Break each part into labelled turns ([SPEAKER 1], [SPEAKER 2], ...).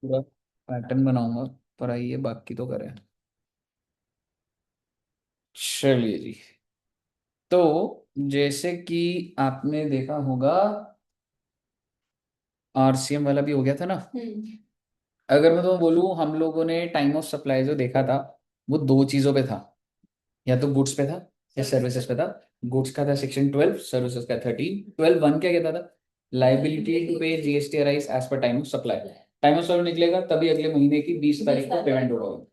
[SPEAKER 1] पूरा पैटर्न बनाऊंगा, पर आइए बाकी तो करें। चलिए जी। तो जैसे कि आपने देखा होगा, आरसीएम वाला भी हो गया था ना। अगर मैं तुम्हें बोलूं, हम लोगों ने टाइम ऑफ सप्लाई जो देखा था, वो दो चीजों पे था। या तो गुड्स पे था या सर्विसेज पे था। गुड्स का था सेक्शन 12, सर्विसेज का 13। 12(1) क्या कहता था? Liability to pay GST arise as per time of supply. Time of supply निकलेगा तभी अगले महीने की 20 तारीख को पेमेंट होगा।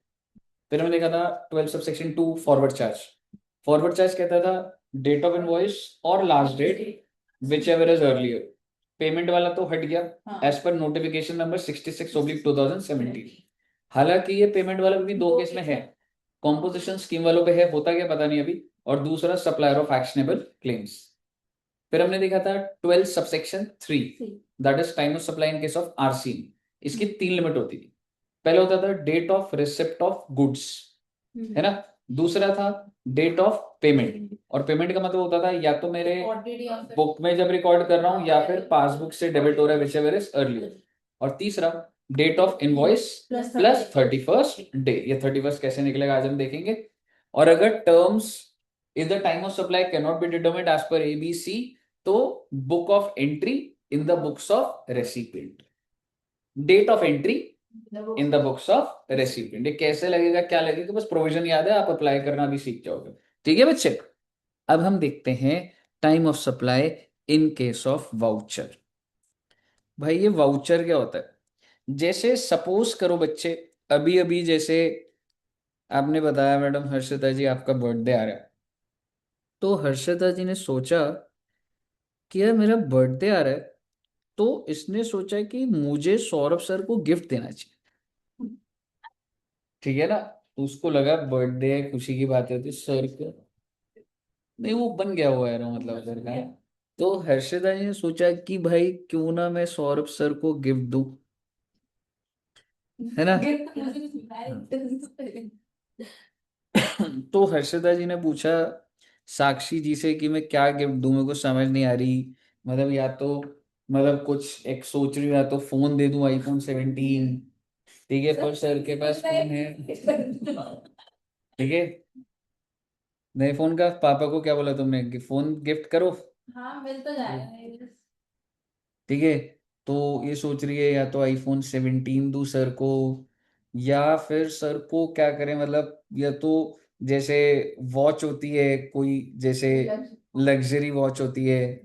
[SPEAKER 1] फिर हमने देखा था 12 sub section 2, forward charge. Forward charge कहता था डेट ऑफ इनवॉइस और last date which ever is earlier. Payment वाला तो हट गया, एज पर नोटिफिकेशन नंबर 66/2017। हालांकि ये पेमेंट वाला भी दो केस में है। कॉम्पोजिशन स्कीम वालों पे है, होता क्या पता नहीं अभी। और दूसरा सप्लायर ऑफ एक्शनेबल क्लेम्स। फिर हमने देखा था 12 sub section 3, that is time of supply in case of RC. इसकी तीन लिमिट होती थी। पहला होता था date of receipt of goods, है ना। दूसरा था डेट ऑफ पेमेंट, और पेमेंट का मतलब होता था या तो मेरे बुक में जब रिकॉर्ड कर रहा हूं या फिर पासबुक से डेबिट हो रहा है, विच एवर इज अर्लियर। और तीसरा date of invoice plus 31st day. ये 31st कैसे निकलेगा आज हम देखेंगे। और अगर terms is the time of supply can not be determined as per ABC, तो book of entry in the books of recipient. Date of entry in the books of recipient. ये कैसे लगेगा, क्या लगेगा, बस प्रोविजन याद है, आप अप्लाई करना भी सीख जाओगे। ठीक है बच्चे। अब हम देखते हैं time of supply in case of voucher. भाई ये वाउचर क्या होता है? जैसे सपोज करो बच्चे, अभी अभी जैसे आपने बताया मैडम हर्षिता जी आपका बर्थडे आ रहा है, तो हर्षिता जी ने सोचा कि यार मेरा बर्थडे आ रहा है, तो इसने सोचा कि मुझे सौरभ सर को गिफ्ट देना चाहिए। ठीक है ना। तो उसको लगा बर्थडे है, खुशी की बात होती सर को। नहीं, वो बन गया हुआ है ना, मतलब सर का। तो हर्षिता जी ने सोचा कि भाई क्यों ना मैं सौरभ सर को गिफ्ट दूं, है ना। तो हर्षिता जी ने पूछा साक्षी जी से कि मैं क्या गिफ्ट दूं, मेरे को समझ नहीं आ रही। मतलब या तो, मतलब कुछ एक सोच रही हूँ, या तो फोन दे दूं iPhone 17। ठीक है, पर सर के पास फोन है। ठीक है। नए फोन का पापा को क्या बोला तुमने कि फोन गिफ्ट करो? हाँ, मिल तो जाएगा। ठीक है। तो ये सोच रही है या तो iPhone 17 दूं सर को, या फिर सर को क्या करें, मतलब या तो जैसे वॉच होती है कोई, जैसे लग्जरी वॉच होती है,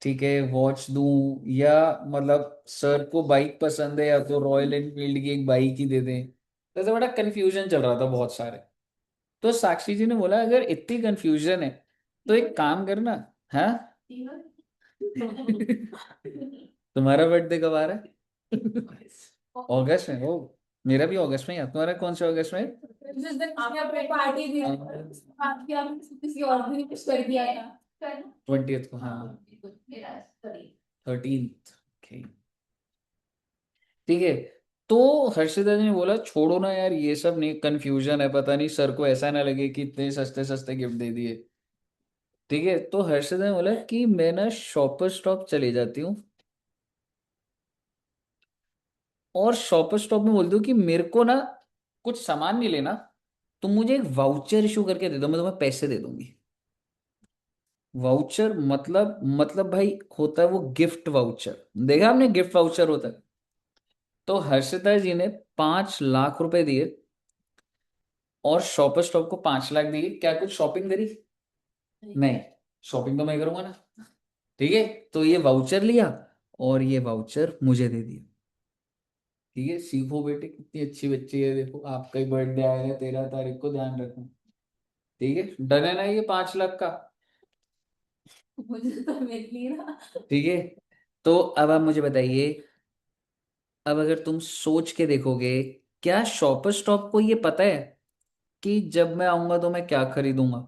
[SPEAKER 1] ठीक है, वॉच दूं, या मतलब सर को बाइक पसंद है, या तो रॉयल एनफील्ड की एक बाइक ही दे दें। तो ऐसा बड़ा कंफ्यूजन चल रहा था बहुत सारे। तो साक्षी जी ने बोला अगर इतनी कंफ्यूजन है तो एक काम करना। हाँ। तुम्हारा बर्थडे कब आ रहा है? अगस्त में हो। मेरा भी अगस्त में ही है। तुम्हारा कौन सा अगस्त में है? जिस दिन आपने पार्टी दी, आपकी आपने किसी और ने कुछ कर दिया था। 20th को, हाँ। 13th। ठीक है। तो हर्षिता जी ने बोला छोड़ो ना यार, ये सब नहीं, कंफ्यूजन है, पता नहीं सर को ऐसा ना लगे कि इतने सस्ते सस्ते गिफ्ट दे दिए। ठीक है। तो हर्षिता ने बोला कि मैं ना शॉपर स्टॉप चले जाती हूँ, और शॉपर स्टॉप में बोलती हूँ कि मेरे को ना कुछ सामान नहीं लेना, तुम मुझे एक वाउचर इशू करके दे दो, मैं तुम्हें पैसे दे दूंगी। वाउचर मतलब भाई होता है वो गिफ्ट वाउचर। देखा आपने, गिफ्ट वाउचर होता है। तो हर्षिता जी ने 5 लाख रुपए दिए, और शॉपर स्टॉप को 5 लाख दिए। क्या कुछ शॉपिंग करी? नहीं। शॉपिंग तो मैं करूंगा ना। ठीक है। तो ये वाउचर लिया, और ये वाउचर मुझे दे दिया। ठीक है, सीखो बेटे, कितनी अच्छी बच्ची है, देखो आपका ही बर्थडे आया है 13 तारीख को, ध्यान रखना। ठीक है, डन है ना ये 5 लाख का? मुझे तो मिल नहीं रहा। ठीक है। तो अब आप मुझे बताइए, अब अगर तुम सोच के देखोगे, क्या शॉपर स्टॉप को ये पता है कि जब मैं आऊंगा तो मैं क्या खरीदूंगा?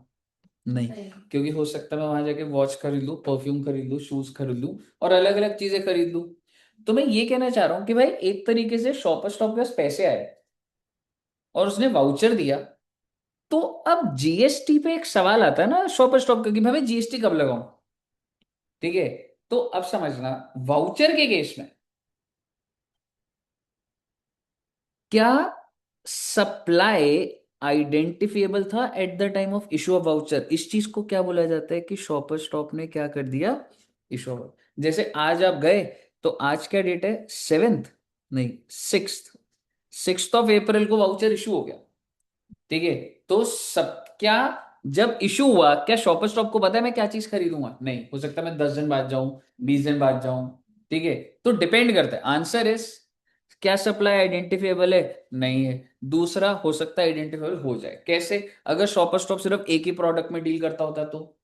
[SPEAKER 1] नहीं। क्योंकि हो सकता है मैं वहां जाके वॉच खरीद लूं, परफ्यूम खरीद लूं, शूज खरीद लूं, और अलग अलग चीजें खरीद लूं। तो मैं ये कहना चाह रहा हूँ कि भाई एक तरीके से शॉपर स्टॉप के पास पैसे आए, और उसने वाउचर दिया। तो अब जीएसटी पे एक सवाल आता है ना शॉपर स्टॉप का, कि भाई मैं जीएसटी कब लगाऊं। ठीक है। तो अब समझना, वाउचर के केस में क्या सप्लाई आइडेंटिफिएबल था eight the time of issue of voucher? इस चीज को क्या बोला जाता है कि शॉपर स्टॉप ने क्या कर दिया, इशू ऑफ। जैसे आज आप गए तो आज क्या डेट है, 7th, नहीं 6th ऑफ अप्रैल को वाउचर इशू हो गया, ठीक है। तो सब क्या, जब इशू हुआ क्या शॉपर स्टॉप को पता है मैं क्या चीज खरीदूंगा? नहीं, हो सकता है मैं 10 दिन बाद जाऊं, 20 दिन बाद जाऊं, ठीक है। तो डिपेंड करता है, आंसर इज क्या सप्लाई आइडेंटिफिएबल है? नहीं है। दूसरा, हो सकता है आइडेंटिफिएबल हो जाए, कैसे? अगर शॉपर स्टॉप सिर्फ एक ही प्रोडक्ट में डील करता होता तो,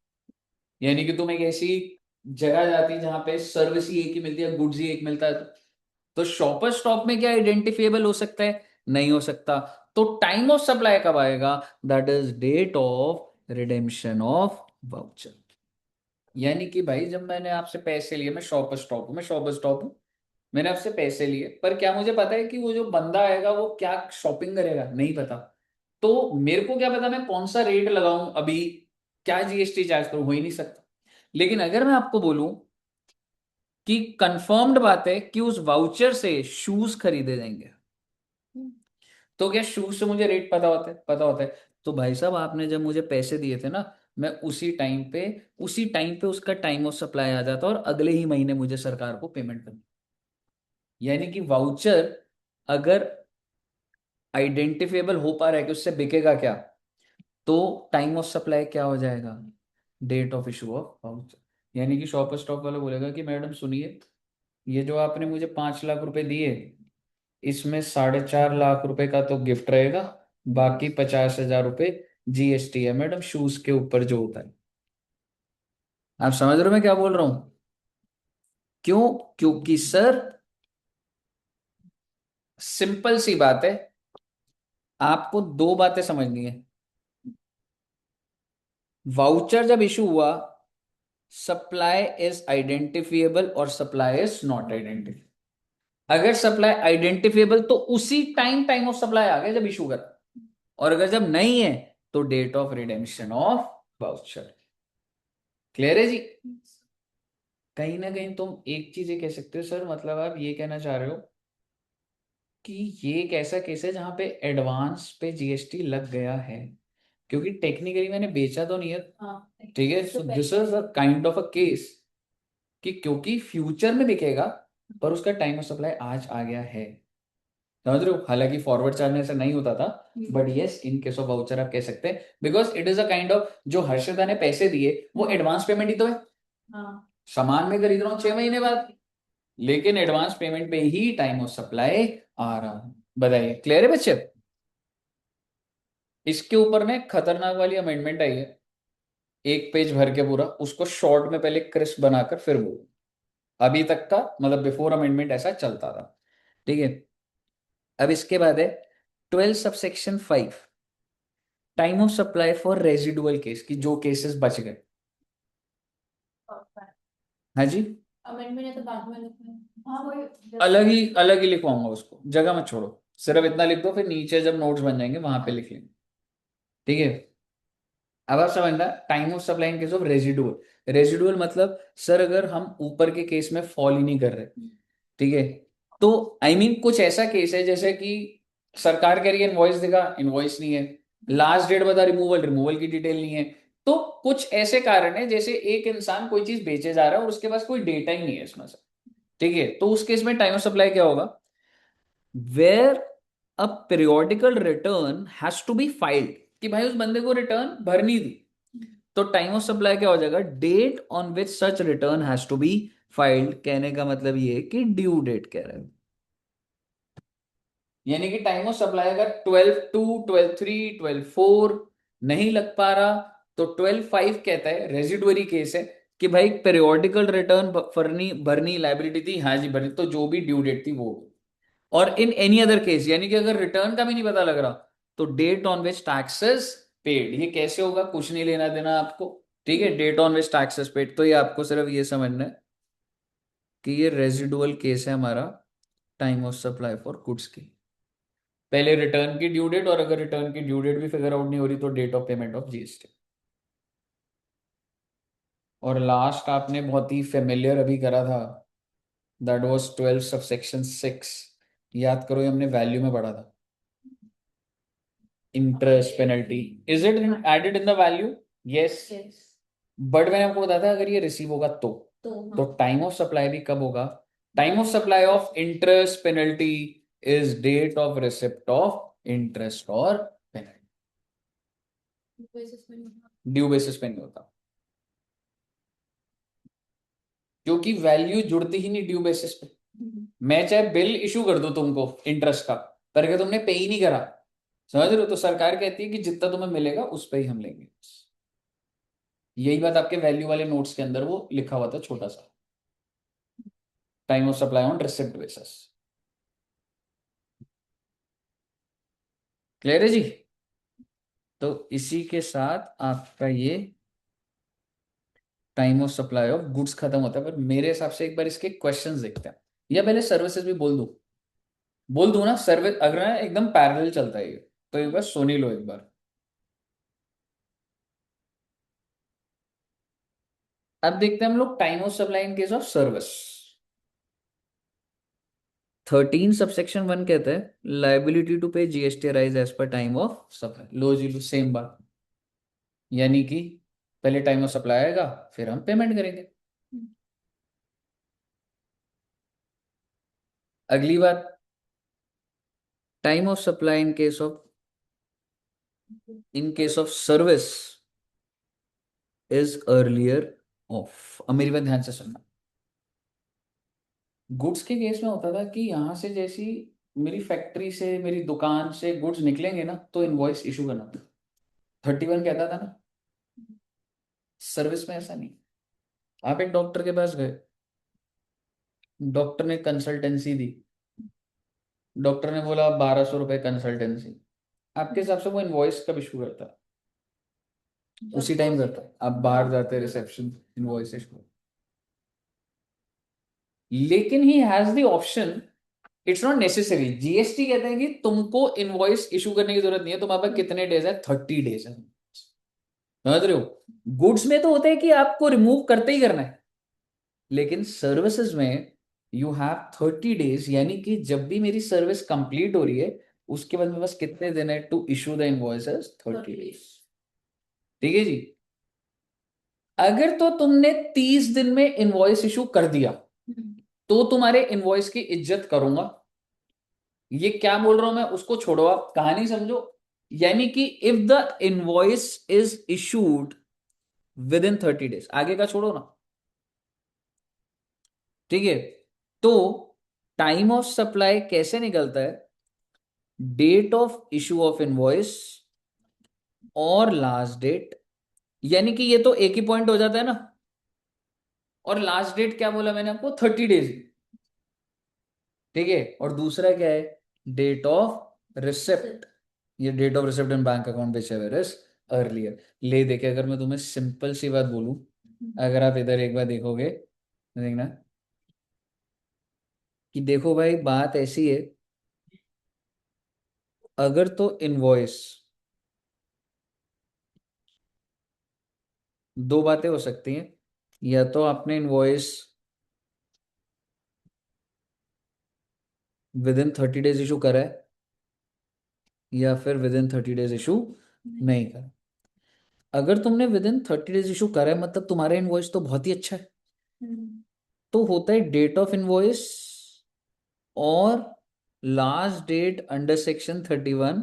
[SPEAKER 1] यानी कि तुम एक ऐसी जगह जाती जहां पे सर्विस ही एक ही मिलती है, गुड्स ही एक मिलता है, तो शॉपर स्टॉप में क्या आइडेंटिफिएबल हो सकता है? नहीं हो सकता। तो टाइम ऑफ सप्लाई कब आएगा? That is date of redemption of voucher. यानी कि भाई जब मैंने आपसे पैसे लिए, मैं शॉपर स्टॉप हूं, मैं शॉपर स्टॉप हूं, मैंने आपसे पैसे लिए, पर क्या मुझे पता है कि वो जो बंदा आएगा वो क्या शॉपिंग करेगा? नहीं पता। तो मेरे को क्या पता मैं कौन सा रेट लगाऊं अभी, क्या जीएसटी चार्ज करूं? हो ही नहीं सकता। लेकिन अगर मैं आपको बोलूं कि कंफर्म्ड बात है कि उस वाउचर से शूज खरीदे जाएंगे, तो क्या शूज से मुझे रेट पता होता है? पता होता है। तो भाई साहब आपने जब मुझे पैसे दिए थे ना, मैं उसी टाइम पे उसका टाइम ऑफ सप्लाई आ जाता और अगले ही महीने मुझे सरकार को पेमेंट करनी। यानी कि वाउचर अगर आइडेंटिफिएबल हो पा रहा है कि उससे बिकेगा क्या, तो टाइम ऑफ सप्लाई क्या हो जाएगा? Date of issue of voucher. यानी कि शॉपर स्टॉक वाला बोलेगा कि मैडम सुनिए, ये जो आपने मुझे 5 लाख रुपए दिए, इसमें 4.5 लाख रुपए का तो गिफ्ट रहेगा, बाकी 50,000 रुपए जीएसटी है मैडम, शूज के ऊपर जो होता है। आप समझ रहे हो मैं क्या बोल रहा हूं? क्यों? क्योंकि सर सिंपल सी बात है, आपको दो बातें समझनी है। वाउचर जब इशू हुआ, सप्लाई इज आइडेंटिफिएबल और सप्लाई इज नॉट आइडेंटिफिएबल। अगर सप्लाई आइडेंटिफिएबल तो उसी टाइम ऑफ सप्लाई आ गया जब इशू करा, और अगर जब नहीं है तो date of redemption of voucher. Clear है जी? कहीं ना कहीं तुम एक चीज ये कह सकते हो सर, मतलब आप ये कहना चाह रहे हो कि ये एक ऐसा केस है जहां पे एडवांस पे जीएसटी लग गया है, क्योंकि टेक्निकली मैंने बेचा तो नहीं है। ठीक है, so this is a kind of a case कि क्योंकि फ्यूचर में बिकेगा, पर उसका टाइम ऑफ सप्लाई आज आ गया है। समझ रहे हो? हालांकि फॉरवर्ड चार्ज में ऐसा नहीं होता था, but yes in case of voucher आप कह सकते हैं, because it is a kind of, जो हर्षदा ने पैसे दिए वो एडवांस पेमेंट ही तो है। सामान में खरीद रहा हूँ 6 महीने बाद, लेकिन एडवांस पेमेंट पे ही टाइम ऑफ सप्लाई आ रहा है। बताइए, क्लियर है बच्चे? इसके ऊपर ना एक खतरनाक वाली अमेंडमेंट आई है, एक पेज भर के पूरा, उसको शॉर्ट में पहले क्रिस्प बनाकर फिर बोलो। अभी तक का मतलब बिफोर अमेंडमेंट ऐसा चलता था, ठीक है। अब इसके बाद है 12 subsection 5, time of supply for residual case, की जो केसेस बच गए। हाँ जी,
[SPEAKER 2] अमेंडमेंट है तो बाद में लिखना है। हाँ वही
[SPEAKER 1] अलग ही लिखवाऊंगा उसको, जगह मत छोड़ो, सिर्फ इतना लिख दो, फिर नीचे जब नोट्स बन जाएंगे वहां पे लिख लेंगे, ठीक है। अब आप समझना, time of supply in case of residual. Residual मतलब सर अगर हम ऊपर के केस में फॉल ही नहीं कर रहे, ठीक है, तो आई मीन कुछ ऐसा केस है जैसे कि सरकार कह रही है इनवॉइस देगा, इनवॉइस नहीं है, लास्ट डेट बता, रिमूवल, रिमूवल की डिटेल नहीं है। तो कुछ ऐसे कारण है, जैसे एक इंसान कोई चीज बेचे जा रहा है और उसके पास कोई डेटा ही नहीं है इसमें से, ठीक है, तो उस केस में टाइम ऑफ सप्लाई क्या होगा? Where a periodical return has to be filed, कि भाई उस बंदे को रिटर्न भरनी थी, तो टाइम ऑफ सप्लाई क्या हो जाएगा? Date on which such return has to be filed. कहने का मतलब ये है कि ड्यू डेट कह रहे हैं। यानी कि टाइम ऑफ सप्लाई अगर 12/2, 12/3, 12/4 नहीं लग पा रहा, तो 12/5 कहता है, रेजिडुअरी केस है, कि भाई पेरियोडिकल रिटर्न भरनी भरनी लाइबिलिटी थी, हाँ जी भरनी, तो जो भी ड्यू डेट थी वो। और इन एनी अदर केस, यानी कि अगर रिटर्न का भी नहीं पता लग रहा, तो date on which taxes paid. ये कैसे होगा? कुछ नहीं लेना देना आपको, ठीक है, date on which taxes paid. तो ये आपको सिर्फ ये समझना है कि ये रेजिडुअल केस है हमारा time of supply for goods की। पहले रिटर्न की ड्यू डेट, और अगर रिटर्न की ड्यू डेट भी फिगर आउट नहीं हो रही तो date of payment of GST. और लास्ट आपने बहुत ही फेमिलियर अभी करा था, दैट वाज 12 सबसेक्शन 6। याद करो, ये हमने वैल्यू में पढ़ा था। interest penalty. Is it added in the value? Yes.
[SPEAKER 2] Yes.
[SPEAKER 1] But मैंने आपको बताया था अगर ये रिसीव होगा तो टाइम ऑफ सप्लाई भी कब होगा? Time of supply of interest penalty is date of receipt of interest और पेनल्टी, ड्यू बेसिस पे नहीं होता, क्योंकि वैल्यू जुड़ती ही नहीं ड्यू बेसिस पे। मैं चाहे बिल इशू कर दूं तुमको इंटरेस्ट का, पर अगर तुमने पे ही नहीं करा, समझ रहे हो, तो सरकार कहती है कि जितना तुम्हें मिलेगा उस पे ही हम लेंगे। यही बात आपके वैल्यू वाले नोट्स के अंदर वो लिखा हुआ था छोटा सा, time of supply on receipt basis. Clear है जी? तो इसी के साथ आपका ये time of supply of goods खत्म होता है। पर मेरे हिसाब से एक बार इसके क्वेश्चंस देखते हैं, या पहले सर्विसेज भी बोल दूं ना, सर्विस अगर ना एकदम पैरेलल चलता है ये, तो एक बार सुन ही लो एक बार। अब देखते हैं हम लोग time of supply in case of service. 13 subsection 1 कहता है liability to pay GST arise as per time of supply. लो जी लो, सेम बात, यानी कि पहले टाइम ऑफ सप्लाई आएगा फिर हम पेमेंट करेंगे। अगली बात, time of supply in case of service is earlier of. अब मेरी बात ध्यान से सुनना, गुड्स के केस में होता था कि यहां से जैसी मेरी फैक्ट्री से मेरी दुकान से गुड्स निकलेंगे ना तो इनवॉइस इशू करना था, 31 कहता था ना। सर्विस में ऐसा नहीं। आप एक डॉक्टर के पास गए, डॉक्टर ने कंसल्टेंसी दी, डॉक्टर ने बोला 1200 रुपये कंसल्टेंसी, आपके हिसाब से वो इनवॉइस कब इशू करता है? उसी टाइम करता है। आप बाहर जाते हैं रिसेप्शन, इनवॉइस इशू। लेकिन he has the option, it's not necessary. GST कहते हैं कि तुमको इनवॉइस इशू करने की जरूरत नहीं है, तुम्हारे पास कितने डेज है? 30 डेज है। समझ रहे हो? गुड्स में तो होता है कि आपको रिमूव करते ही करना है, लेकिन सर्विसेज में यू हैव 30 डेज, यानी कि जब भी मेरी सर्विस कंप्लीट हो रही है उसके बाद मेरे पास कितने दिन है to issue the invoices? 30 days. ठीक है जी? अगर तो तुमने 30 दिन में इनवॉइस इशू कर दिया तो तुम्हारे इनवॉइस की इज्जत करूंगा। ये क्या बोल रहा हूं मैं उसको छोड़ो, आप कहानी समझो। यानी कि if the invoice is issued within 30 days, आगे का छोड़ो ना, ठीक है? तो टाइम ऑफ सप्लाई कैसे निकलता है? Date of issue of invoice और लास्ट डेट, यानी कि ये तो एक ही पॉइंट हो जाता है ना। और लास्ट डेट क्या बोला मैंने आपको? 30 डेज। ठीक है? और दूसरा क्या है? Date of receipt. ये date of receipt in bank account which ever is earlier. ले देखे, अगर मैं तुम्हें सिंपल सी बात बोलूं, अगर आप इधर एक बार देखोगे, देखना कि देखो भाई बात ऐसी है, अगर तो इनवॉइस, दो बातें हो सकती हैं, या तो आपने invoice within 30 days issue करा है, या फिर विद इन 30 डेज इशू नहीं करा। अगर तुमने विद इन 30 डेज इशू करा है मतलब तुम्हारा इनवॉइस तो बहुत ही अच्छा है। तो होता है डेट ऑफ इनवॉइस और last date under section 31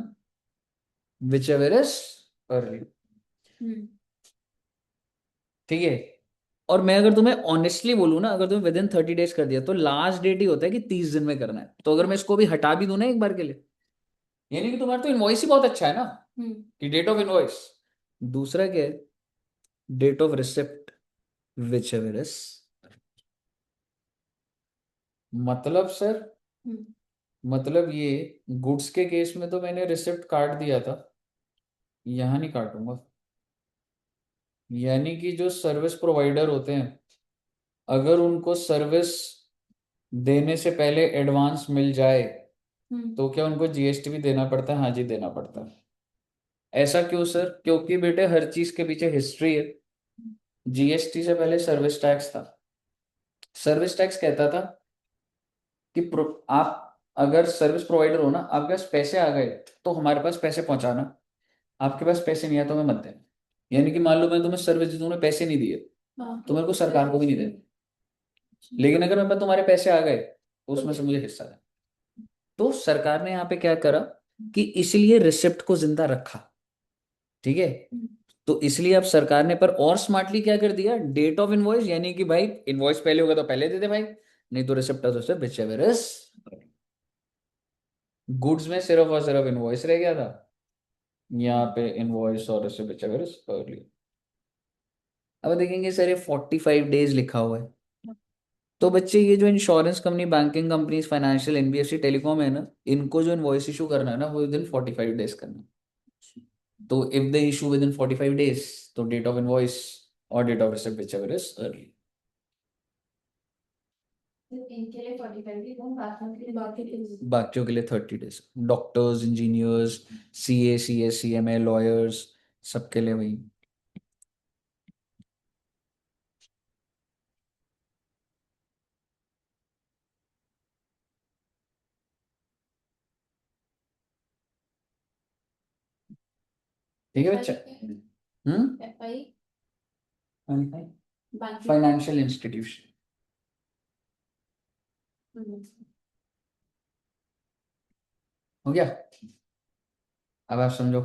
[SPEAKER 1] which ever is early. ठीक है? और मैं अगर तुम्हें ऑनेस्टली बोलूं ना, अगर तुम्हें विद इन 30 डेज कर दिया तो लास्ट डेट ही होता है कि 30 दिन में करना है। तो अगर मैं इसको भी हटा भी दूं ना एक बार के लिए, यानी कि तुम्हारा तो इनवॉइस ही बहुत अच्छा है ना, कि डेट ऑफ इनवॉइस। दूसरा क्या है? Date of receipt which ever is, मतलब सर, मतलब ये गुड्स के केस में तो मैंने रिसिप्ट काट दिया था, यहां नहीं काटूंगा। यानी कि जो सर्विस प्रोवाइडर होते हैं, अगर उनको सर्विस देने से पहले एडवांस मिल जाए तो क्या उनको जीएसटी भी देना पड़ता है? हाँ जी, देना पड़ता है। ऐसा क्यों सर? क्योंकि बेटे हर चीज के पीछे हिस्ट्री है। जीएसटी से पहले सर्विस टैक्स था। सर्विस टैक्स कहता था कि आप अगर सर्विस प्रोवाइडर हो ना, आपके पास पैसे आ गए तो हमारे पास पैसे पहुंचाना, आपके पास पैसे नहीं आए तो हमें मत देना। यानी कि मान लो मैं तुम्हें सर्विस दी, तुमने पैसे नहीं दिए, तो मेरे को सरकार को भी नहीं देना। लेकिन अगर मेरे पास तुम्हारे पैसे आ गए तो उसमें से मुझे हिस्सा है। तो सरकार ने यहाँ पे क्या करा कि इसलिए रिसिप्ट को जिंदा रखा। ठीक है, तो इसलिए अब सरकार ने पर और स्मार्टली क्या कर दिया, डेट ऑफ इनवॉइस, यानी कि भाई इनवॉइस पहले होगा तो पहले दे दे भाई, नहीं तो रिसिप्ट तो से whichever is। गुड्स में सिर्फ और सिर्फ इनवॉइस रह गया था, यहाँ पे इनवॉइस और रिसिप्ट whichever is early। अब देखेंगे सर ये 45 डेज लिखा हुआ है, तो बच्चे ये जो insurance company, banking companies, financial, NBFC, telecom है ना, इनको जो इनवॉइस इशू करना है ना वो विद इन 45 डेज करना है। तो if the issue within 45 days, तो डेट ऑफ इनवॉइस और date of receipt whichever is early।
[SPEAKER 2] इनके लिए 45 दिन,
[SPEAKER 1] बाकियों के लिए 30 days. Doctors, engineers, CA, CS, CMA, lawyers, सबके लिए वही। ठीक है बच्चा।
[SPEAKER 2] FI
[SPEAKER 1] financial institution. हो गया, अब आप समझो।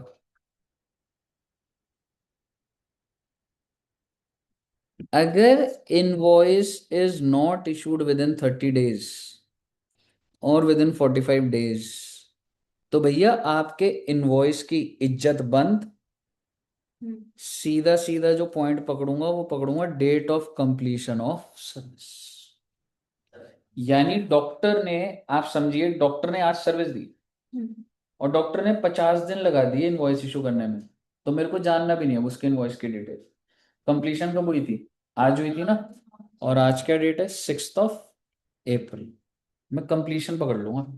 [SPEAKER 1] अगर invoice is not issued within 30 days और विद इन 45 डेज, तो भैया आपके इनवॉइस की इज्जत बंद। सीधा सीधा जो पॉइंट पकड़ूंगा वो पकड़ूंगा date of completion of service. यानी डॉक्टर ने, आप समझिए डॉक्टर ने आज सर्विस दी और डॉक्टर ने 50 दिन लगा दिए इनवॉइस इशू करने में, तो मेरे को जानना भी नहीं है उसके इनवॉइस की डिटेल। कंप्लीशन कब हुई थी, आज हुई थी ना, और आज क्या डेट है, 6 अप्रैल। मैं कंप्लीशन पकड़ लूंगा।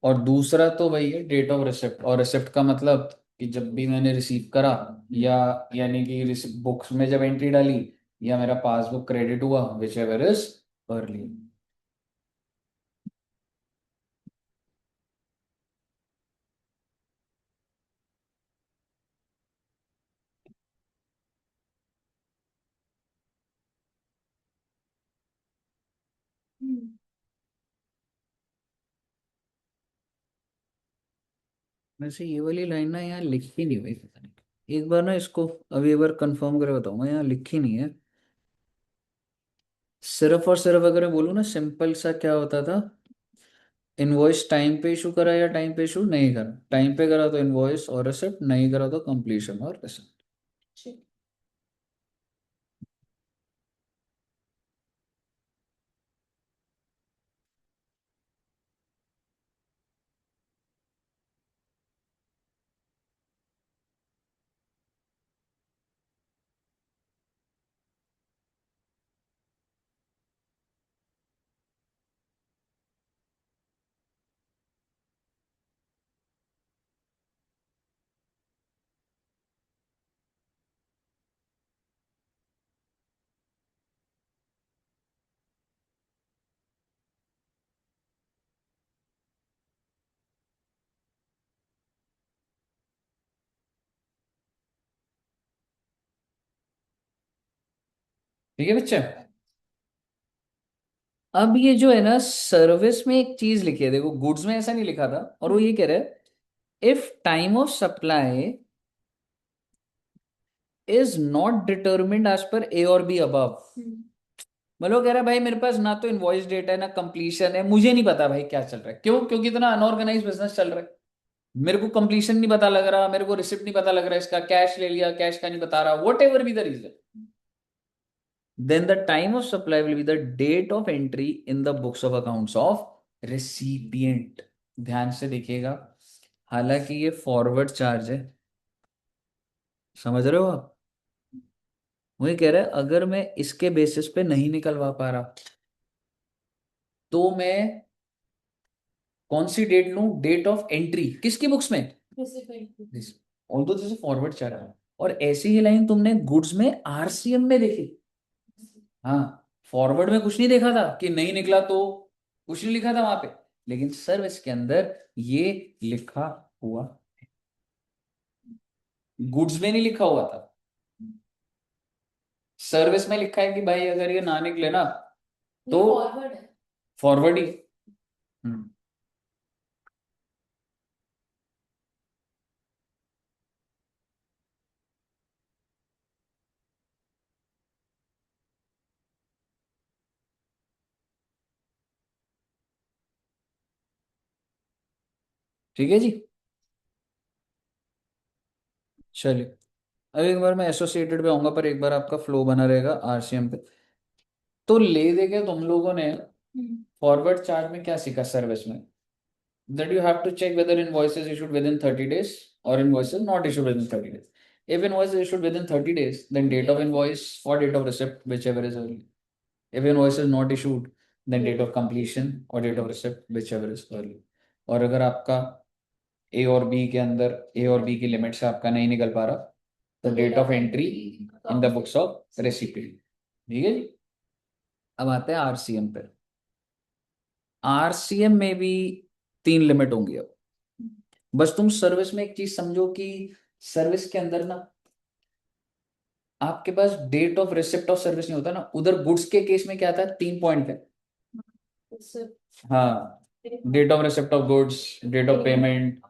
[SPEAKER 1] और दूसरा तो वही है डेट ऑफ रिसिप्ट, और रिसिप्ट का मतलब कि जब भी मैंने रिसीव करा, या यानी कि रिसिप्ट बुक्स में जब एंट्री डाली, या मेरा पासबुक क्रेडिट हुआ, विच एवर इज अर्ली। वैसे ये वाली लाइन ना यहाँ लिखी नहीं हुई, पता नहीं, एक बार ना इसको अभी एक बार कंफर्म करके बताऊंगा, यहाँ लिखी नहीं है। सिर्फ और सिर्फ अगर मैं बोलूँ ना, सिंपल सा क्या होता था, इनवॉइस टाइम पे इशू करा या टाइम पे इशू नहीं करा, टाइम पे करा तो इनवॉइस और रिसिप्ट, नहीं करा तो कंप्लीशन और रिसिप्ट। ठीक है बच्चे। अब ये जो है ना सर्विस में एक चीज लिखी है, देखो गुड्स में ऐसा नहीं लिखा था, और वो ये कह रहा है if time of supply is not determined as per A और बी अबव। मतलब कह रहा है भाई मेरे पास ना तो इनवॉइस डेट है ना कंप्लीशन है, मुझे नहीं पता भाई क्या चल रहा है, क्यों, क्योंकि इतना अनऑर्गेनाइज बिजनेस चल रहा है। मेरे को कंप्लीशन नहीं पता लग रहा, मेरे को रिसिप्ट नहीं पता लग रहा, इसका कैश ले लिया, कैश का नहीं बता रहा, whatever be the reason, then the time of supply will be the date of entry in the books of accounts of recipient। ध्यान से देखिएगा, हालांकि ये फॉरवर्ड चार्ज है, समझ रहे हो आप, वही कह रहा है अगर मैं इसके बेसिस पे नहीं निकलवा पा रहा तो मैं कौन सी डेट लूं, डेट ऑफ एंट्री किसकी बुक्स में, although this is forward charge है। और ऐसी ही लाइन तुमने गुड्स में आरसीएम में देखी। हाँ, फॉरवर्ड में कुछ नहीं देखा था कि नहीं निकला तो कुछ नहीं लिखा था वहां पे, लेकिन सर्विस के अंदर ये लिखा हुआ, गुड्स में नहीं लिखा हुआ था, सर्विस में लिखा है कि भाई अगर ये ना निकले ना तो
[SPEAKER 2] फॉरवर्ड है।
[SPEAKER 1] फॉरवर्ड ही। हम्म, ठीक है जी। चलिए, अब एक बार मैं एसोसिएटेड पे आऊंगा, पर एक बार आपका फ्लो बना रहेगा आरसीएम पे। तो ले दे के तुम लोगों ने फॉरवर्ड चार्ज में क्या सीखा सर्विस में, that you have to check whether invoice is issued within 30 days or invoice is not issued within 30 days. If invoice is issued within 30 days, then date of invoice or date of receipt, whichever is early. If invoice is not issued, then date of completion or date of receipt, whichever is early. और अगर आपका ए और B के अंदर, ए और B की limit से आपका नहीं निकल पा रहा, तो date of entry in the books of recipient. ठीक है जी। अब आते हैं आरसीएम पे। आरसीएम में भी 3 लिमिट होंगी अब। बस तुम सर्विस में एक चीज समझो कि सर्विस के अंदर ना आपके पास date of receipt of service नहीं होता ना, उधर गुड्स के केस में क्या था, 3 पॉइंट थे। हाँ, date of receipt of goods, date of payment,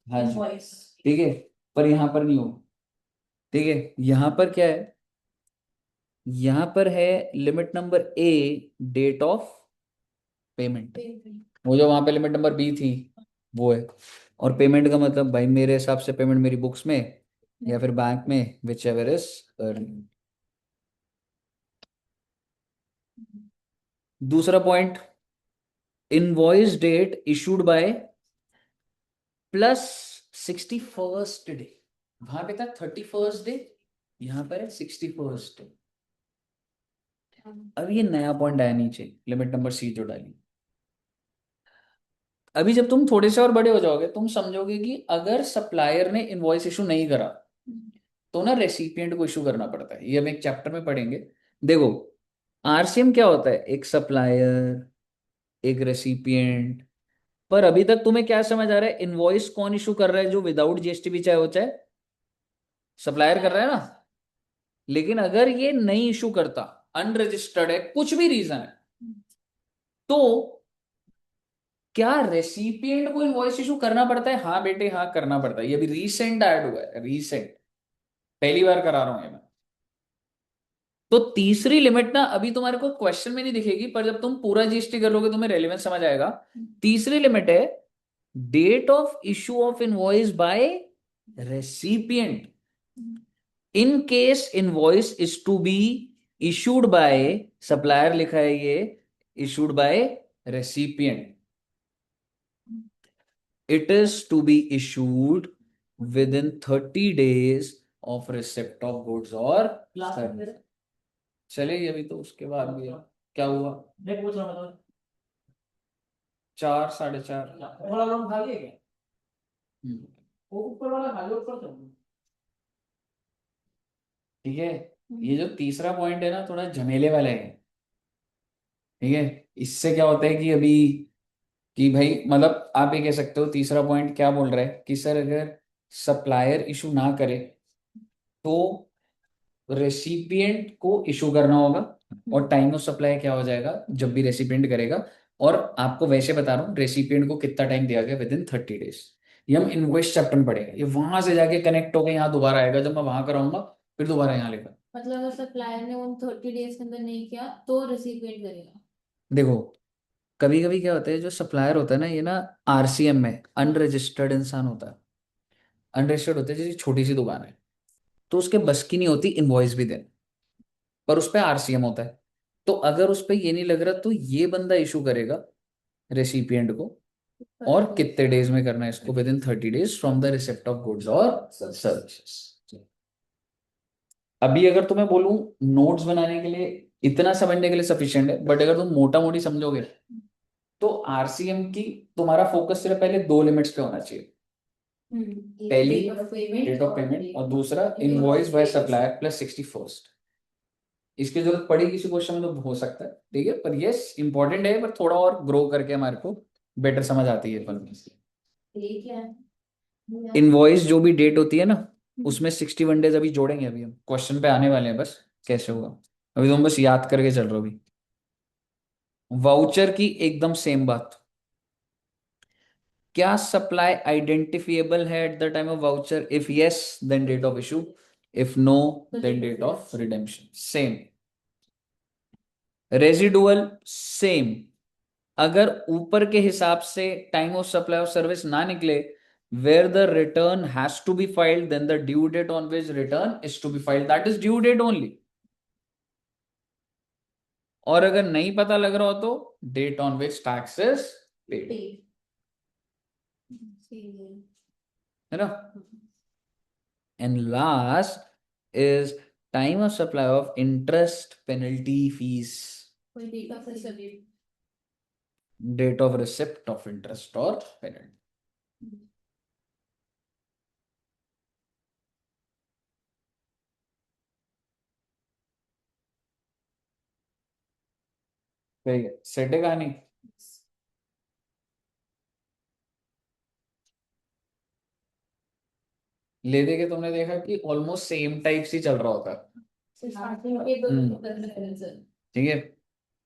[SPEAKER 1] हाँ जी, ठीक है। पर यहाँ पर नहीं हो, ठीक है। यहाँ पर क्या है, यहाँ पर है limit number A, date of payment. वो जो वहां पे लिमिट नंबर बी थी वो है। और पेमेंट का मतलब भाई मेरे हिसाब से पेमेंट मेरी बुक्स में या फिर बैंक में, विच एवर इज अर्ली। दूसरा point, invoice date issued by plus 61st day. वहां पे था 31st डे, यहां पर है 61st डे। अब ये नया पॉइंट आया नीचे, लिमिट नंबर सी जो डाली। अभी जब तुम थोड़े से और बड़े हो जाओगे, तुम समझोगे कि अगर सप्लायर ने इनवॉइस इशू नहीं करा तो ना रेसिपिएंट को इशू करना पड़ता है। ये हम एक चैप्टर में पढ़ेंगे। देखो, आरसीएम क्या होता है, एक सप्लायर, एक रेसिपिएंट। पर अभी तक तुम्हें क्या समझ आ रहा है, इनवॉइस कौन इशू कर रहा है, जो विदाउट जीएसटी भी चाहे हो चाहे सप्लायर कर रहा है ना। लेकिन अगर ये नहीं इशू करता, अनरजिस्टर्ड है, कुछ भी रीजन है, तो क्या रेसिपिएंट को इनवॉइस इशू करना पड़ता है? हाँ बेटे, हाँ करना पड़ता है। ये अभी रीसेंट ऐड हुआ है, रीसेंट, पहली बार करा रहा हूं ये मैं। तो तीसरी लिमिट ना अभी तुम्हारे को क्वेश्चन में नहीं दिखेगी, पर जब तुम पूरा जीएसटी कर लोगे तुम्हें रेलेवेंस समझ आएगा। तीसरी लिमिट है date of issue of invoice by recipient in case invoice is to be issued by supplier, लिखा है ये issued by recipient, it is to be issued within 30 days of receipt of goods or service। चलिए, अभी तो उसके बाद भी है। क्या हुआ, देख पूछ रहा हूं मैं तो। 4, 4:30। वाला लोग खा लिए क्या? वो ऊपर वाला खा लिया, ऊपर से। ठीक है। ये जो तीसरा पॉइंट है ना, थोड़ा झमेले वाला है। ठीक है। इससे क्या होता है कि अभी, कि भाई मतलब आप ये कह सकते हो, तीसरा पॉइंट क्या बोल रहा है कि सर अगर सप्लायर इशू ना करे तो रेसिपिएंट को इशू करना होगा, और टाइम ऑफ सप्लाई क्या हो जाएगा जब भी रेसिपिएंट करेगा। और आपको वैसे बता रहा हूँ रेसिपिएंट को कितना टाइम दिया गया, विद इन 30 डेज। ये हम इनवॉइस चैप्टर में पढ़ेंगे, ये वहां से जाके कनेक्ट होकर यहाँ दोबारा आएगा, जब मैं वहां कराऊंगा फिर दोबारा यहाँ लेकर।
[SPEAKER 2] मतलब अगर सप्लायर ने उन 30 डेज के अंदर नहीं किया तो रिसीवेंट करेगा।
[SPEAKER 1] देखो, कभी कभी क्या होता है, जो सप्लायर होता है ना, ये ना आरसीएम में अनरजिस्टर्ड इंसान होता है। अनरजिस्टर्ड होता है, जैसे छोटी सी दुकान है, तो उसके बस की नहीं होती इनवॉइस भी देना, पर उस पर आरसीएम होता है। तो अगर उस पर ये नहीं लग रहा, तो ये बंदा इशू करेगा रेसिपिएंट को। और कितने डेज में करना है इसको, with in 30 days from the receipt of goods और सर्विसेज। अभी अगर तुम्हें बोलूं नोट्स बनाने के लिए, इतना समझने के लिए सफिशिएंट है, बट अगर तुम मोटा मोटी समझोगे तो आरसीएम की तुम्हारा फोकस सिर्फ पहले 2 लिमिट्स पे होना चाहिए। पहली डेट ऑफ पेमेंट, और दूसरा invoice by supplier plus 61st। इसकी जरूरत पड़ी किसी क्वेश्चन में तो हो सकता है, ठीक है, पर यस इंपॉर्टेंट है, पर थोड़ा और ग्रो करके हमारे को बेटर समझ आती है पर
[SPEAKER 2] ठीक है।
[SPEAKER 1] इनवॉइस जो भी डेट होती है ना, उसमें 61 डेज अभी जोड़ेंगे, अभी हम क्वेश्चन पे आने वाले हैं, बस कैसे होगा अभी तुम बस याद करके चल रहे हो अभी। वाउचर की एकदम सेम बात, क्या सप्लाई आइडेंटिफिएबल है at the time of voucher? If yes then date of issue, if no then date of redemption. Same residual same, अगर ऊपर के हिसाब से time of supply of service ना निकले, where the return has to be filed, then the due date on which return is to be filed, that is due date only. और अगर नहीं पता लग रहा हो तो date on which tax is paid, है ना। And last is time of supply of interest penalty fees, date of receipt of interest और पेनल्टी। ठीक है, सेट है कहानी। ले दे के तुमने देखा कि ऑलमोस्ट सेम टाइप ही चल रहा होता है। ठीक है,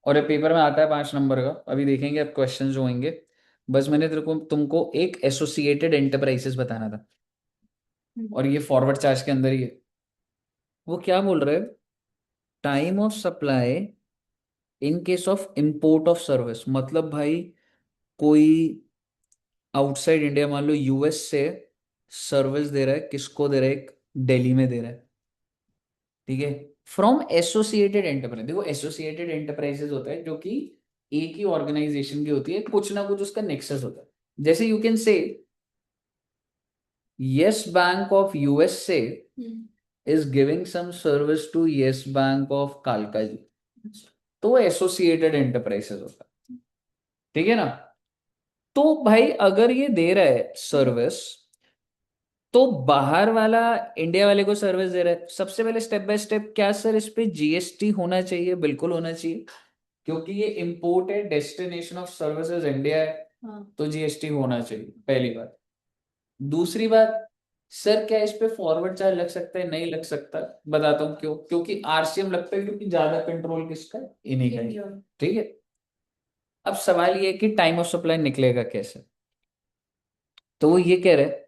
[SPEAKER 1] और ये पेपर में आता है 5 नंबर का, अभी देखेंगे अब क्वेश्चन जो होंगे। बस मैंने तेरे को तुमको एक एसोसिएटेड एंटरप्राइजेस बताना था, और ये फॉरवर्ड चार्ज के अंदर ही है। वो क्या बोल रहे हैं, time of supply in case of import of service, मतलब भाई कोई आउटसाइड इंडिया, मान लो यूएस से सर्विस दे रहा है, किसको दे रहा है, दिल्ली में दे रहा है, ठीक है, फ्रॉम एसोसिएटेड एंटरप्राइज। देखो एसोसिएटेड एंटरप्राइजेस होता है जो कि एक ही ऑर्गेनाइजेशन की होती है, कुछ ना कुछ उसका नेक्सस होता है। जैसे you can say Yes Bank of USA is giving some service to Yes Bank of कालका जी, तो एसोसिएटेड एंटरप्राइजेस होता है, ठीक है ना। तो भाई अगर ये दे रहा है सर्विस, तो बाहर वाला इंडिया वाले को सर्विस दे रहा है, सबसे पहले स्टेप बाय स्टेप क्या सर इस पे जीएसटी होना चाहिए? बिल्कुल होना चाहिए, क्योंकि ये इंपोर्ट है, डेस्टिनेशन ऑफ सर्विसेज इंडिया है, तो जीएसटी होना चाहिए, पहली बात। दूसरी बात, सर क्या इस पे फॉरवर्ड चार्ज लग सकता है? नहीं लग सकता, बताता हूँ क्यों। क्योंकि आरसीएम लगता है, क्योंकि ज्यादा कंट्रोल किसका है? इन्हीं का है, ठीक है। अब सवाल ये है कि टाइम ऑफ सप्लाई निकलेगा कैसे, तो वो ये कह रहे हैं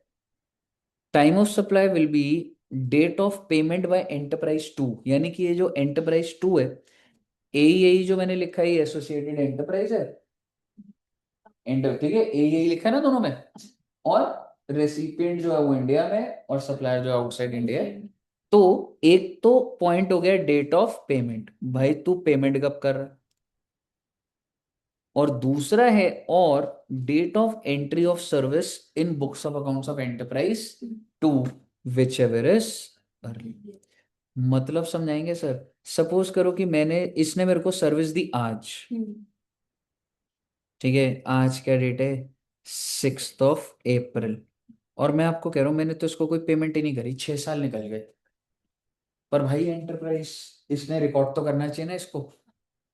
[SPEAKER 1] time of supply will be date of payment by enterprise two, यानी कि ये जो एंटरप्राइज टू है, यही जो मैंने लिखा है एसोसिएटेड एंटरप्राइज है, एंटर, ठीक है, यही लिखा है ना दोनों में, और रेसिपिएंट जो है वो इंडिया में, और सप्लायर जो है आउटसाइड इंडिया है। तो एक तो पॉइंट हो गया डेट ऑफ पेमेंट, भाई तू पेमेंट कब कर रहा है, और दूसरा है और date of entry of service in books of accounts of enterprise two, which ever is early. मतलब समझाएंगे सर, सपोज करो कि मैंने, इसने मेरे को सर्विस दी आज, ठीक है, आज क्या डेट है, 6 अप्रैल, और मैं आपको कह रहा हूँ मैंने तो इसको कोई पेमेंट ही नहीं करी, 6 साल निकल गए। पर भाई एंटरप्राइज, इसने रिकॉर्ड तो करना चाहिए ना इसको,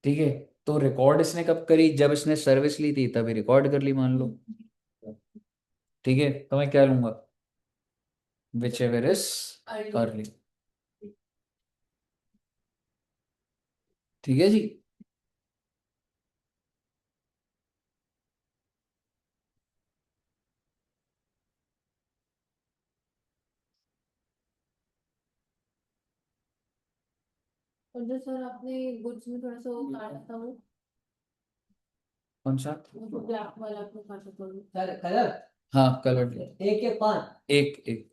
[SPEAKER 1] ठीक है। तो रिकॉर्ड इसने कब करी? जब इसने सर्विस ली थी तभी रिकॉर्ड कर ली, मान लो, ठीक है। तो मैं क्या लूंगा, विच एवर इज अर्ली, ठीक है जी।
[SPEAKER 2] और जो सर आपने गुड्स में थोड़ा सा वो काटा था वो
[SPEAKER 1] कौन सा?
[SPEAKER 2] ब्लैक वाला आपने काटा था वो।
[SPEAKER 3] कलर कलर
[SPEAKER 1] हाँ कलर,
[SPEAKER 3] एक एक पान।
[SPEAKER 1] एक एक,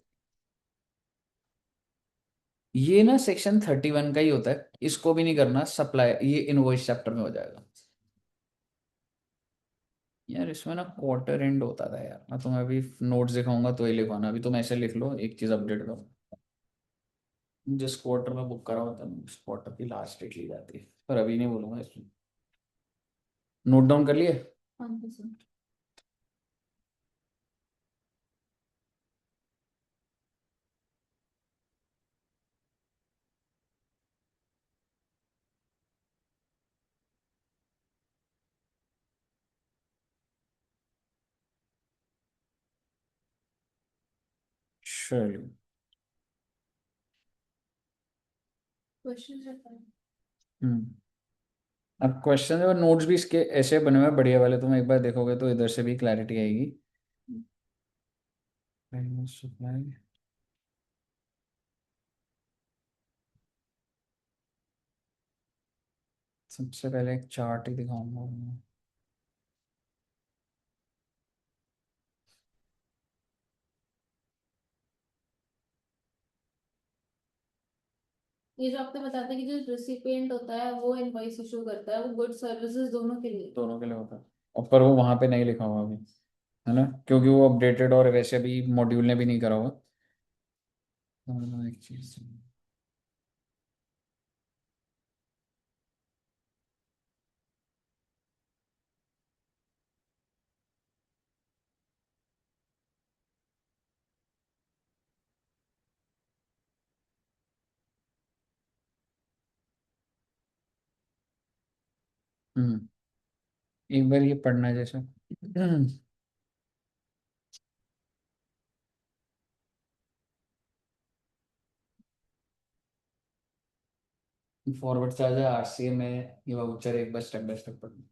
[SPEAKER 1] ये ना सेक्शन 31 का ही होता है, इसको भी नहीं करना, सप्लाई ये इनवॉइस चैप्टर में हो जाएगा। यार इसमें ना क्वार्टर एंड होता था यार, मैं तुम्हें अभी नोट्स दिखाऊंगा तो ये लिखवाना, अभी तुम ऐसे लिख लो, एक चीज अपडेट करो, जिस क्वार्टर में बुक करा होता है उस क्वार्टर की लास्ट डेट ली जाती है, पर अभी नहीं बोलूंगा इसमें। नोट डाउन कर लिए?
[SPEAKER 2] हाँ जी सर।
[SPEAKER 1] चलो।
[SPEAKER 2] क्वेश्चन रहता है।
[SPEAKER 1] हम्म। अब क्वेश्चन और नोट्स भी इसके ऐसे बने हुए हैं बढ़िया वाले, तुम एक बार देखोगे तो इधर से भी क्लैरिटी आएगी। सप्लाई। सबसे पहले एक चार्ट ही दिखाऊंगा मैं।
[SPEAKER 2] ये जो आपने बताते हैं कि जो रिसिपिएंट होता है वो इनवॉइस इशू करता है, वो गुड सर्विसेज दोनों के लिए।
[SPEAKER 1] दोनों के लिए होता है। और पर वो वहां पे नहीं लिखा हुआ अभी, है ना, क्योंकि वो अपडेटेड और वैसे भी मॉड्यूल ने भी नहीं करा हुआ। एक चीज। हम्म। एक बार ये पढ़ना है जैसे। फॉरवर्ड चार्ज है आरसीए में, ये वाउचर एक बार स्टेप बाय स्टेप पढ़ना।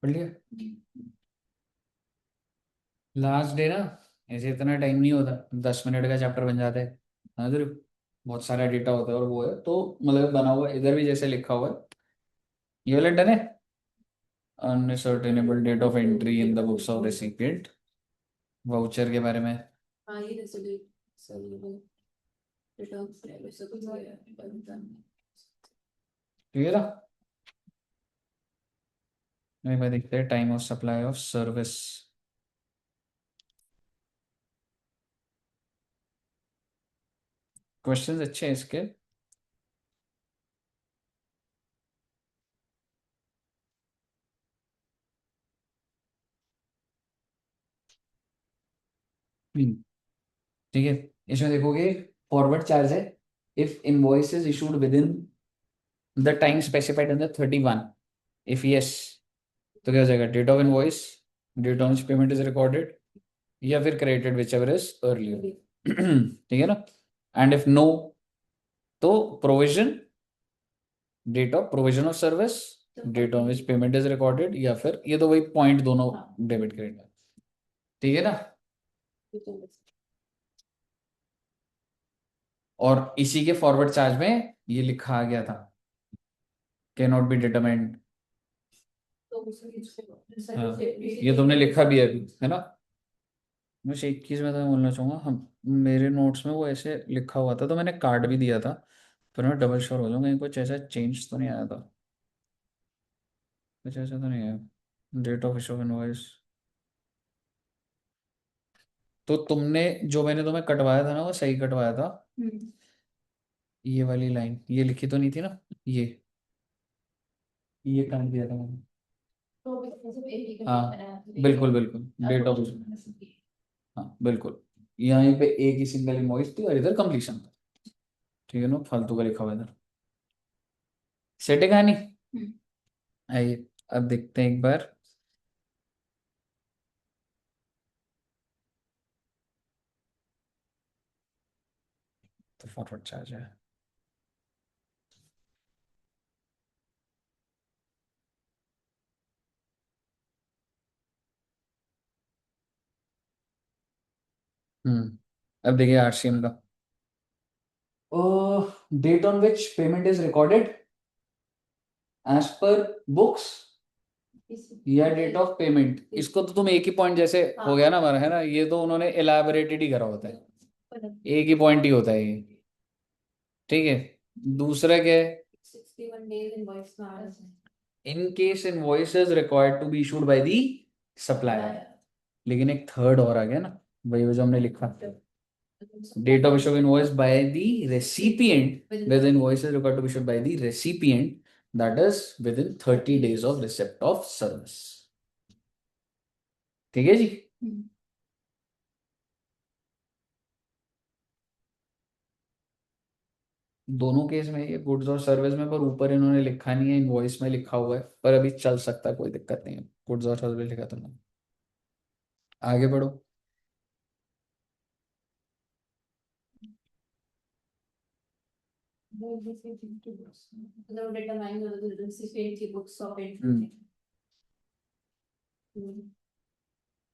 [SPEAKER 1] पढ़ लिया। लास्ट डे ना, ऐसे इतना टाइम नहीं होता, 10 मिनट का चैप्टर बन जाता है। समझ रहे हो? बहुत सारा डेटा होता है और वो है तो मतलब बना हुआ है, इधर भी जैसे लिखा हुआ है। ये वाला डन है। Unascertainable date of entry in the books of recipient, voucher के बारे में।
[SPEAKER 2] हाँ ये रेसिपिएंट सर्विस रिटर्न सर्विस सब कुछ है।
[SPEAKER 1] क्लियर है? एक बार देखते हैं time of supply of service. Questions अच्छे हैं इसके। ठीक है। इसमें देखोगे फॉरवर्ड चार्ज है, if invoice is issued within the time specified in the 31, if yes तो क्या हो जाएगा, date of invoice, date on payment is recorded, या फिर credited which ever is earlier. ठीक है ना। एंड इफ नो तो provision, date of provision of service, date on which payment is recorded, या फिर ये तो वही पॉइंट दोनों डेबिट क्रेडिट। ठीक है ना। और इसी के फॉरवर्ड चार्ज में ये लिखा आ गया था, कैन नॉट बी डिटरमाइंड। हाँ, ये तुमने लिखा भी है अभी, है ना। बस एक चीज मैं तुम्हें बोलना चाहूंगा, हम मेरे नोट्स में वो ऐसे लिखा हुआ था तो मैंने कार्ड भी दिया था, पर मैं डबल श्योर हो जाऊंगा कहीं कुछ ऐसा चेंज तो नहीं आया था। कुछ ऐसा तो नहीं है। Date of issue of invoice. तो तुमने जो मैंने तुम्हें कटवाया था ना वो सही कटवाया था। ये वाली लाइन ये लिखी तो नहीं थी ना, ये काट दिया था मैंने। हाँ बिल्कुल बिल्कुल, डेट ऑफ इशू। हाँ बिल्कुल, यहाँ पे एक ही सिंगल इनवॉइस थी और इधर कंप्लीशन था। ठीक है ना, फालतू का लिखा हुआ इधर। सेट है कहानी। आइए अब देखते हैं एक बार। तो फॉरवर्ड चार्ज है। अब देखिए आरसीएम का, date on which payment is recorded, as per books या डेट ऑफ पेमेंट। इसको तो तुम एक ही पॉइंट जैसे हो गया ना हमारा, है ना, ये तो उन्होंने एलैबोरेटेड ही करा होता है, एक ही पॉइंट ही होता है ये। ठीक है, दूसरा क्या है,
[SPEAKER 2] 61 days invoice matters.
[SPEAKER 1] In case invoice is required to be issued by the supplier. लेकिन एक थर्ड और आ गया ना, वही वो जो हमने लिखा, date of issue invoice by the recipient where the invoice is required to be issued by the recipient, that is within 30 days of receipt of service। ठीक है जी। दोनों केस में ये गुड्स और सर्विस में, पर ऊपर इन्होंने लिखा नहीं है, इनवॉइस में लिखा हुआ है, पर अभी चल सकता है, कोई दिक्कत नहीं है, गुड्स और सर्विस लिखा तो नहीं। आगे बढ़ो।
[SPEAKER 2] मतलब determine the recipient की books of
[SPEAKER 1] हम्म,
[SPEAKER 2] entry.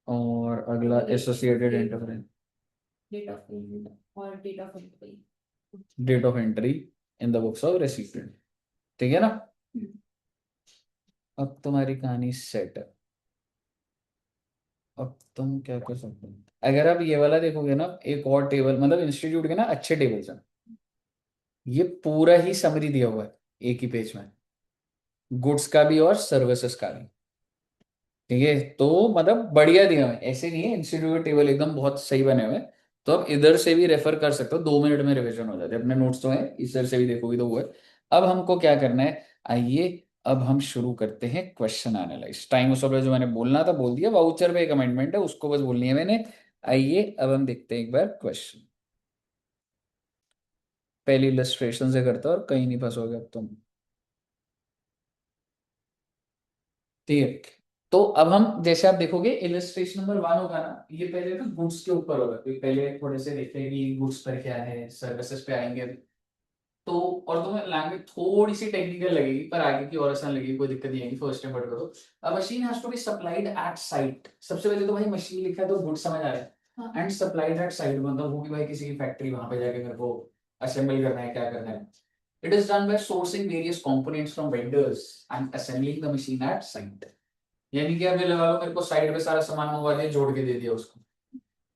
[SPEAKER 1] और अगला associated enterprise,
[SPEAKER 2] Date of payment और date of entry.
[SPEAKER 1] Date of entry in the books of recipient. ठीक है ना, अब तुम्हारी कहानी सेट है। अब तुम क्या कर सकते हो, अगर आप ये वाला देखोगे ना, एक और टेबल, मतलब इंस्टीट्यूट के ना अच्छे टेबल्स हैं, ये पूरा ही समरी दिया हुआ है एक ही पेज में, गुड्स का भी और सर्विसेज का भी। ठीक है, तो मतलब बढ़िया दिया हुआ है, ऐसे नहीं है, इंस्टीट्यूट टेबल एकदम बहुत सही बने हुए हैं। तो आप इधर से भी रेफर कर सकते हो, 2 मिनट में रिवीजन हो जाते हैं, अपने नोट्स तो है, इधर से भी देखोगे तो वो है। अब हमको क्या करना है, आइए अब हम शुरू करते हैं क्वेश्चन एनालाइज। टाइम उस जो मैंने बोलना था बोल दिया, वाउचर पे एक अमेंडमेंट है उसको बस बोलनी है मैंने। आइए अब हम देखते हैं एक बार क्वेश्चन, पहली इलस्ट्रेशन से करता और कहीं नहीं फंसोगे अब तुम। ठीक है, तो अब हम जैसे आप देखोगे इलस्ट्रेशन नंबर 1 होगा ना, ये पहले तो गुड्स के ऊपर होगा, तो पहले थोड़े से देखते हैं कि गुड्स पर क्या है, सर्विसेज पे आएंगे अभी। तो और तुम्हें लैंग्वेज थोड़ी सी टेक्निकल लगेगी, पर आगे की और आसान लगेगी, कोई दिक्कत नहीं आएगी, फर्स्ट टाइम पढ़ करो। A machine has to be supplied at site, सबसे पहले तो भाई मशीन लिखा है तो गुड समझ आ रहा है, एंड सप्लाइड एट साइट मतलब वो भी भाई किसी की फैक्ट्री, वहां पे जाके मेरे को असेंबल करना है, क्या करना है। It is done by sourcing various components from vendors and assembling the machine eight site. यानी कि अभी लगा लो मेरे को साइड पे सारा सामान मंगवा दिया, जोड़ के दे दिया उसको।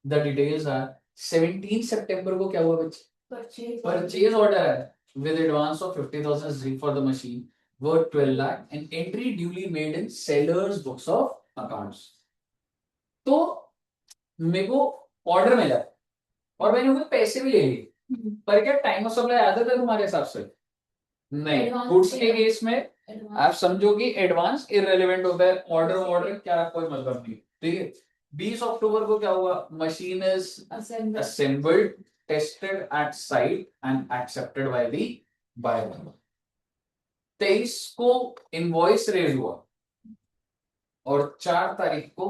[SPEAKER 1] द डिटेल्स आर 17 सितंबर को क्या हुआ बच्चे, परचेज ऑर्डर है with advance of 50,000 received for the machine worth 12 lakh and entry duly made in seller's books of accounts। तो मेरे को ऑर्डर मिला और मैंने उनको पैसे भी ले लिए, पर क्या टाइम ऑफ सप्लाई आता था तुम्हारे हिसाब से? नहीं, गुड्स के केस में आप समझो कि एडवांस इररिलेवेंट होता है, ऑर्डर ऑर्डर क्या कोई मतलब नहीं। ठीक है, 20 अक्टूबर को क्या हुआ, machine is assembled, tested at site and accepted by the buyer. 23 को इनवॉइस रेज हुआ और 4 तारीख को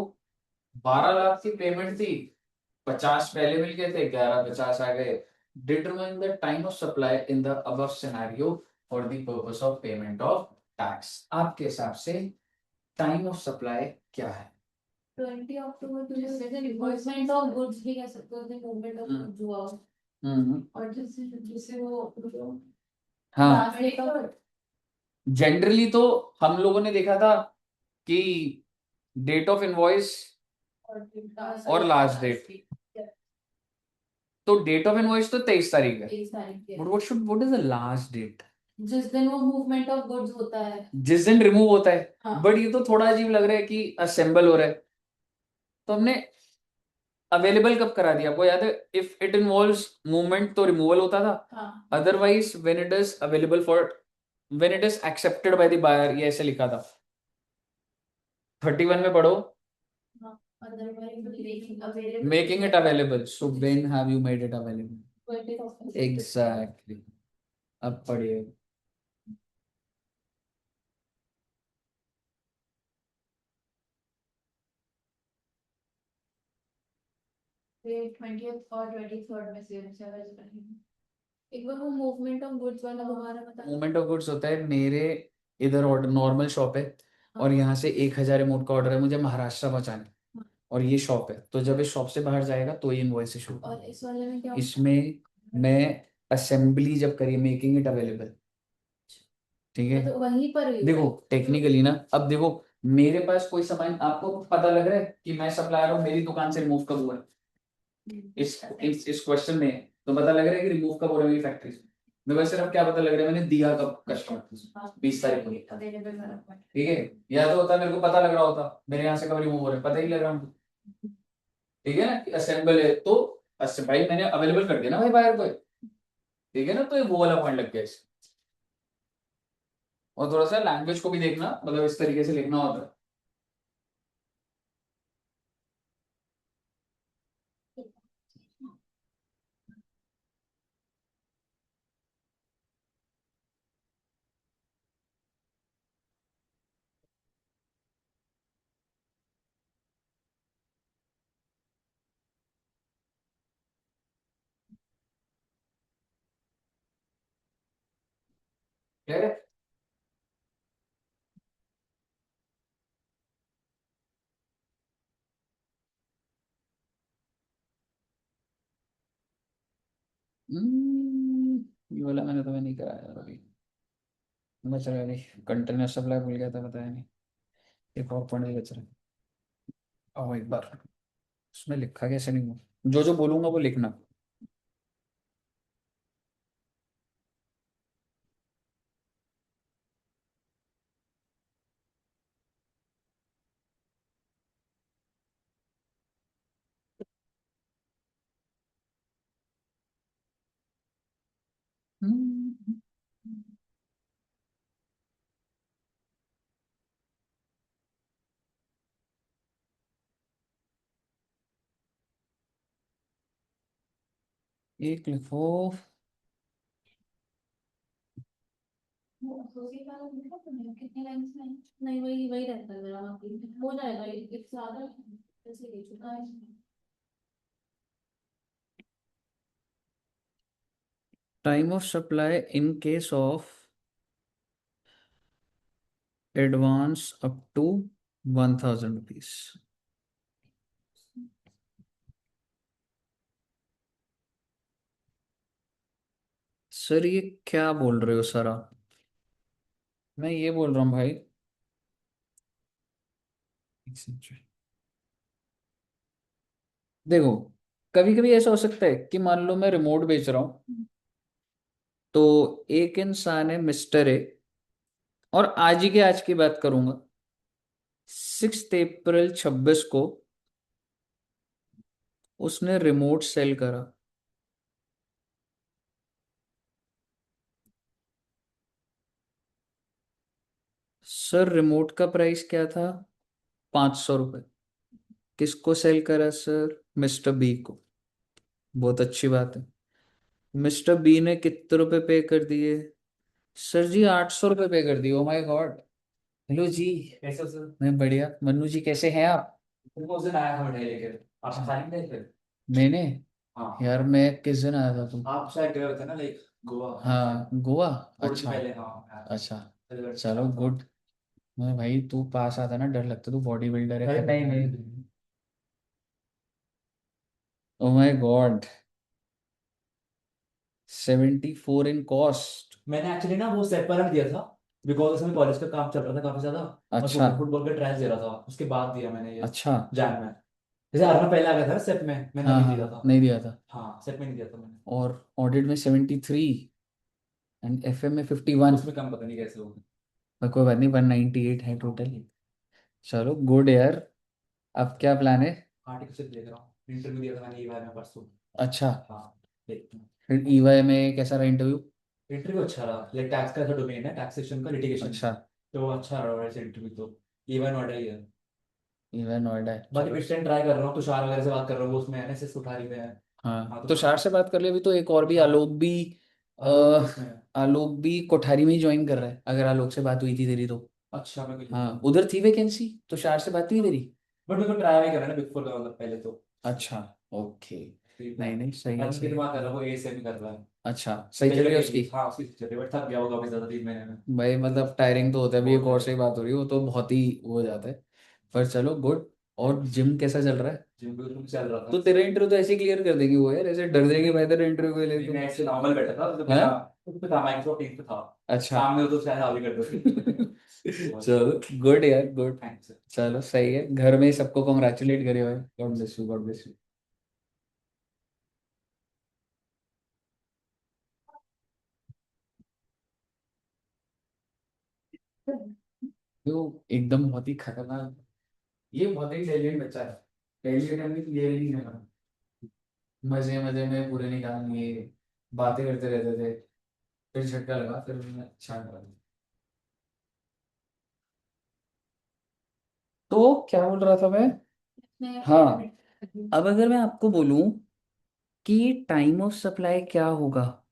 [SPEAKER 1] 12 लाख की पेमेंट थी, 50 पहले मिल गए थे, 11 50 आ गए। Determine the time of supply in the above scenario for the purpose of payment of tax. आपके हिसाब से टाइम ऑफ सप्लाई क्या है?
[SPEAKER 2] 20 अक्टूबर को जैसे रिप्लेसमेंट ऑफ गुड्स भी कह सकते हो, मूवमेंट ऑफ गुड्स हुआ और जैसे जैसे वो
[SPEAKER 1] हाँ,
[SPEAKER 2] लास्ट डेट ऑफ
[SPEAKER 1] जनरली तो हम लोगों ने देखा था कि डेट ऑफ इनवॉइस और लास्ट डेट, तो डेट ऑफ इनवॉइस तो 23 तारीख है,
[SPEAKER 2] 23 तारीख है,
[SPEAKER 1] but what is the last date?
[SPEAKER 2] जिस दिन वो मूवमेंट ऑफ गुड्स होता है,
[SPEAKER 1] जिस दिन रिमूव होता है।
[SPEAKER 2] हाँ।
[SPEAKER 1] बट ये तो थोड़ा अजीब लग रहा है कि असेंबल हो रहा है, तो हमने अवेलेबल कब करा दिया, आपको याद है? इफ इट इन्वॉल्व्स मूवमेंट तो रिमूवल होता था, otherwise when it is available for, when it is accepted by the buyer, ये ऐसे लिखा था। 31 में पढ़ो, making it available, so when have you made it available? Exactly, अब पढ़िए।
[SPEAKER 2] 20th और 23rd में से एक बार वो मूवमेंट ऑफ गुड्स वाला दोबारा बता।
[SPEAKER 1] मूवमेंट ऑफ गुड्स होता है, मेरे इधर ऑर्डर नॉर्मल शॉप है और यहाँ से 1,000 अमाउंट का ऑर्डर है मुझे महाराष्ट्र पहुंचाने, और ये शॉप है, तो जब इस शॉप से बाहर जाएगा तो ये इनवॉइस इशू।
[SPEAKER 2] और इस वाले में क्या?
[SPEAKER 1] इसमें मैं असेंबली जब करी, मेकिंग इट अवेलेबल। ठीक है,
[SPEAKER 2] तो वहीं पर ही
[SPEAKER 1] देखो टेक्निकली ना, अब देखो मेरे पास कोई सामान आपको पता लग रहा है कि मैं सप्लायर हूँ, मेरी दुकान से रिमूव कब हुआ है इस क्वेश्चन में, तो पता लग रहा है कि रिमूव कब हो रहा है मेरी फैक्ट्री से। मेरे को सिर्फ क्या पता लग रहा है, मैंने दिया कब कस्टमर को, 20 तारीख को, ठीक है। या तो होता मेरे को पता लग रहा होता मेरे यहाँ से कब रिमूव हो रहा है, पता ही लग रहा मुझे, ठीक है ना, कि असेंबल है तो अच्छा भाई मैंने अवेलेबल कर दिया ना भाई बायर को, ठीक है ना, तो ये वो वाला पॉइंट लग गया इससे। और थोड़ा सा लैंग्वेज को भी देखना, मतलब इस तरीके से लिखना होता है। क्लियर है? ये वाला मैंने तुम्हें नहीं कराया अभी, बच रहा है अभी, कंटेनर सप्लाई भूल गया था, बताया नहीं। एक और पॉइंट बच रहा है, आओ एक बार, उसमें लिखा कैसे नहीं हुआ, जो जो बोलूंगा वो लिखना। हम्म, एक लिखो,
[SPEAKER 2] कितने लाइन्स में नहीं, वही वही रहता है मेरा, हो जाएगा एक ज्यादा ऐसे ले चुका है।
[SPEAKER 1] Time of supply in case of advance up to 1000 rupees. Sir ये क्या बोल रहे हो सर आप? मैं ये बोल रहा हूँ भाई, देखो कभी कभी ऐसा हो सकता है कि मान लो मैं रिमोट बेच रहा हूँ, तो एक इंसान है मिस्टर ए, और आज ही के आज की बात करूंगा, 6 अप्रैल 26 को उसने रिमोट सेल करा। सर रिमोट का प्राइस क्या था? 500 रुपये। किसको सेल करा सर? मिस्टर बी को। बहुत अच्छी बात है। मिस्टर बी ने कितने रुपए पे कर दिए? सर जी 800 रुपये पे कर दिए। Oh my God. हेलो जी, कैसे हो सर? मैं बढ़िया। मन्नू जी कैसे हैं आप? तुमको उस दिन आया था मिठाई लेकर, आप खा नहीं गए थे? मैंने, हाँ यार मैं किस दिन आया था तुम? आप शायद गए होते ना, लाइक गोवा। हाँ गोवा,
[SPEAKER 2] थोड़ी
[SPEAKER 1] अच्छा
[SPEAKER 2] पहले, हाँ।
[SPEAKER 1] अच्छा, चलो गुड। मैं भाई तू पास आता ना डर लगता, तू बॉडी बिल्डर है। नहीं नहीं, oh my God, 74 in cost.
[SPEAKER 2] मैंने एक्चुअली ना वो सेपरेट दिया था, बिकॉज उसमें कॉलेज का काम चल रहा था काफी ज्यादा। मैं
[SPEAKER 1] अच्छा
[SPEAKER 2] फुटबॉल के ट्रायल्स दे रहा था, उसके बाद दिया मैंने ये
[SPEAKER 1] अच्छा,
[SPEAKER 2] जैन में। जैसे अर्नब पहले आ गया था ना सेप में, मैंने
[SPEAKER 1] हाँ
[SPEAKER 2] अभी
[SPEAKER 1] हाँ
[SPEAKER 2] दिया था।
[SPEAKER 1] नहीं दिया था।
[SPEAKER 2] हाँ, सेप में नहीं दिया था मैंने।
[SPEAKER 1] और ऑडिट में 73 एंड एफएम में 51।
[SPEAKER 2] उसमें कम पता नहीं कैसे होगा।
[SPEAKER 1] पर कोई बात नहीं, 198 है टोटल। चलो गुड यार। अब क्या प्लान है?
[SPEAKER 2] हाँ, ठीक से देख रहा हूँ, इंटरव्यू दिया था मैंने ये बार में परसों।
[SPEAKER 1] अच्छा,
[SPEAKER 2] हाँ, देखते हैं।
[SPEAKER 1] फिर ईवाई में कैसा रहा इंटरव्यू?
[SPEAKER 2] इंटरव्यू अच्छा रहा, लाइक टैक्स का ऐसा डोमेन है, टैक्सेशन का, लिटिगेशन,
[SPEAKER 1] अच्छा,
[SPEAKER 2] तो वो अच्छा रहा वैसे इंटरव्यू तो। इवन ऑर्डर ही है।
[SPEAKER 1] ईवाई नोएडा है,
[SPEAKER 2] बाकी
[SPEAKER 1] चलो।
[SPEAKER 2] पिछले टाइम ट्राई कर रहा हूँ, तुषार वगैरह से बात कर रहा हूँ, वो उसमें एनएसएस उठा रही है। हाँ
[SPEAKER 1] हाँ
[SPEAKER 2] तो
[SPEAKER 1] तो शार से बात कर ले, अभी तो एक और भी
[SPEAKER 2] हाँ,
[SPEAKER 1] आलोक भी,
[SPEAKER 2] आलोक भी
[SPEAKER 1] अ,
[SPEAKER 2] इसमें है।
[SPEAKER 1] आलोक भी कोठारी में ही ज्वाइन कर रहा है, अगर आलोक से बात हुई थी तेरी तो।
[SPEAKER 2] अच्छा, मैं कुछ
[SPEAKER 1] हाँ उधर थी वैकेंसी, तो शार से बात हुई तेरी?
[SPEAKER 2] बट मेरे को ट्राई भी करना है ना बिग फोर का, मतलब पहले तो।
[SPEAKER 1] अच्छा, ओके।
[SPEAKER 2] ठीक है।
[SPEAKER 1] नहीं नहीं सही है
[SPEAKER 2] अभी
[SPEAKER 1] सही
[SPEAKER 2] की
[SPEAKER 1] है।
[SPEAKER 2] दिमाग कर रहा है, वो ए से भी कर रहा है।
[SPEAKER 1] अच्छा सही चल
[SPEAKER 2] पहले
[SPEAKER 1] रही है
[SPEAKER 2] करी
[SPEAKER 1] उसकी?
[SPEAKER 2] थी, हाँ उसकी चल रही, बट थक गया वो काफी ज्यादा 3 महीने में।
[SPEAKER 1] भाई मतलब टायरिंग तो होता है, अभी एक
[SPEAKER 2] बहुत
[SPEAKER 1] और
[SPEAKER 2] ज्यादा।
[SPEAKER 1] से ही बात हो रही है, वो तो बहुत ही वो हो जाता है। पर चलो गुड। और जिम कैसा चल रहा है?
[SPEAKER 2] जिम भी चल रहा
[SPEAKER 1] तो
[SPEAKER 2] था।
[SPEAKER 1] तेरा इंटरव्यू तो ऐसे क्लियर कर देगी वो यार, ऐसे डर देगी भाई तेरा इंटरव्यू को ले
[SPEAKER 2] नहीं,
[SPEAKER 1] तो।
[SPEAKER 2] मैं ऐसे नॉर्मल बैठा था तो
[SPEAKER 1] हाँ
[SPEAKER 2] बिना
[SPEAKER 3] उस पे था, माइक्रोसॉफ्ट टीम्स पे था।
[SPEAKER 1] अच्छा।
[SPEAKER 3] काम में तो शायद अभी कर दो।
[SPEAKER 1] चलो गुड यार, गुड।
[SPEAKER 3] थैंक्स।
[SPEAKER 1] चलो सही है, घर में ही सबको कॉन्ग्रेचुलेट करे भाई, God bless you, God bless you. तो एकदम बहुत ही खतरनाक, ये बहुत ही इंटेलिजेंट बच्चा है, पहले के टाइम में क्लियर ही नहीं करना, मजे मजे में पूरे निकालने, बातें करते रहते थे, फिर झटका लगा, फिर मैंने अच्छा करा। तो क्या बोल रहा था मैं? हाँ, अब अगर मैं आपको बोलूं कि टाइम ऑफ सप्लाई क्या होगा,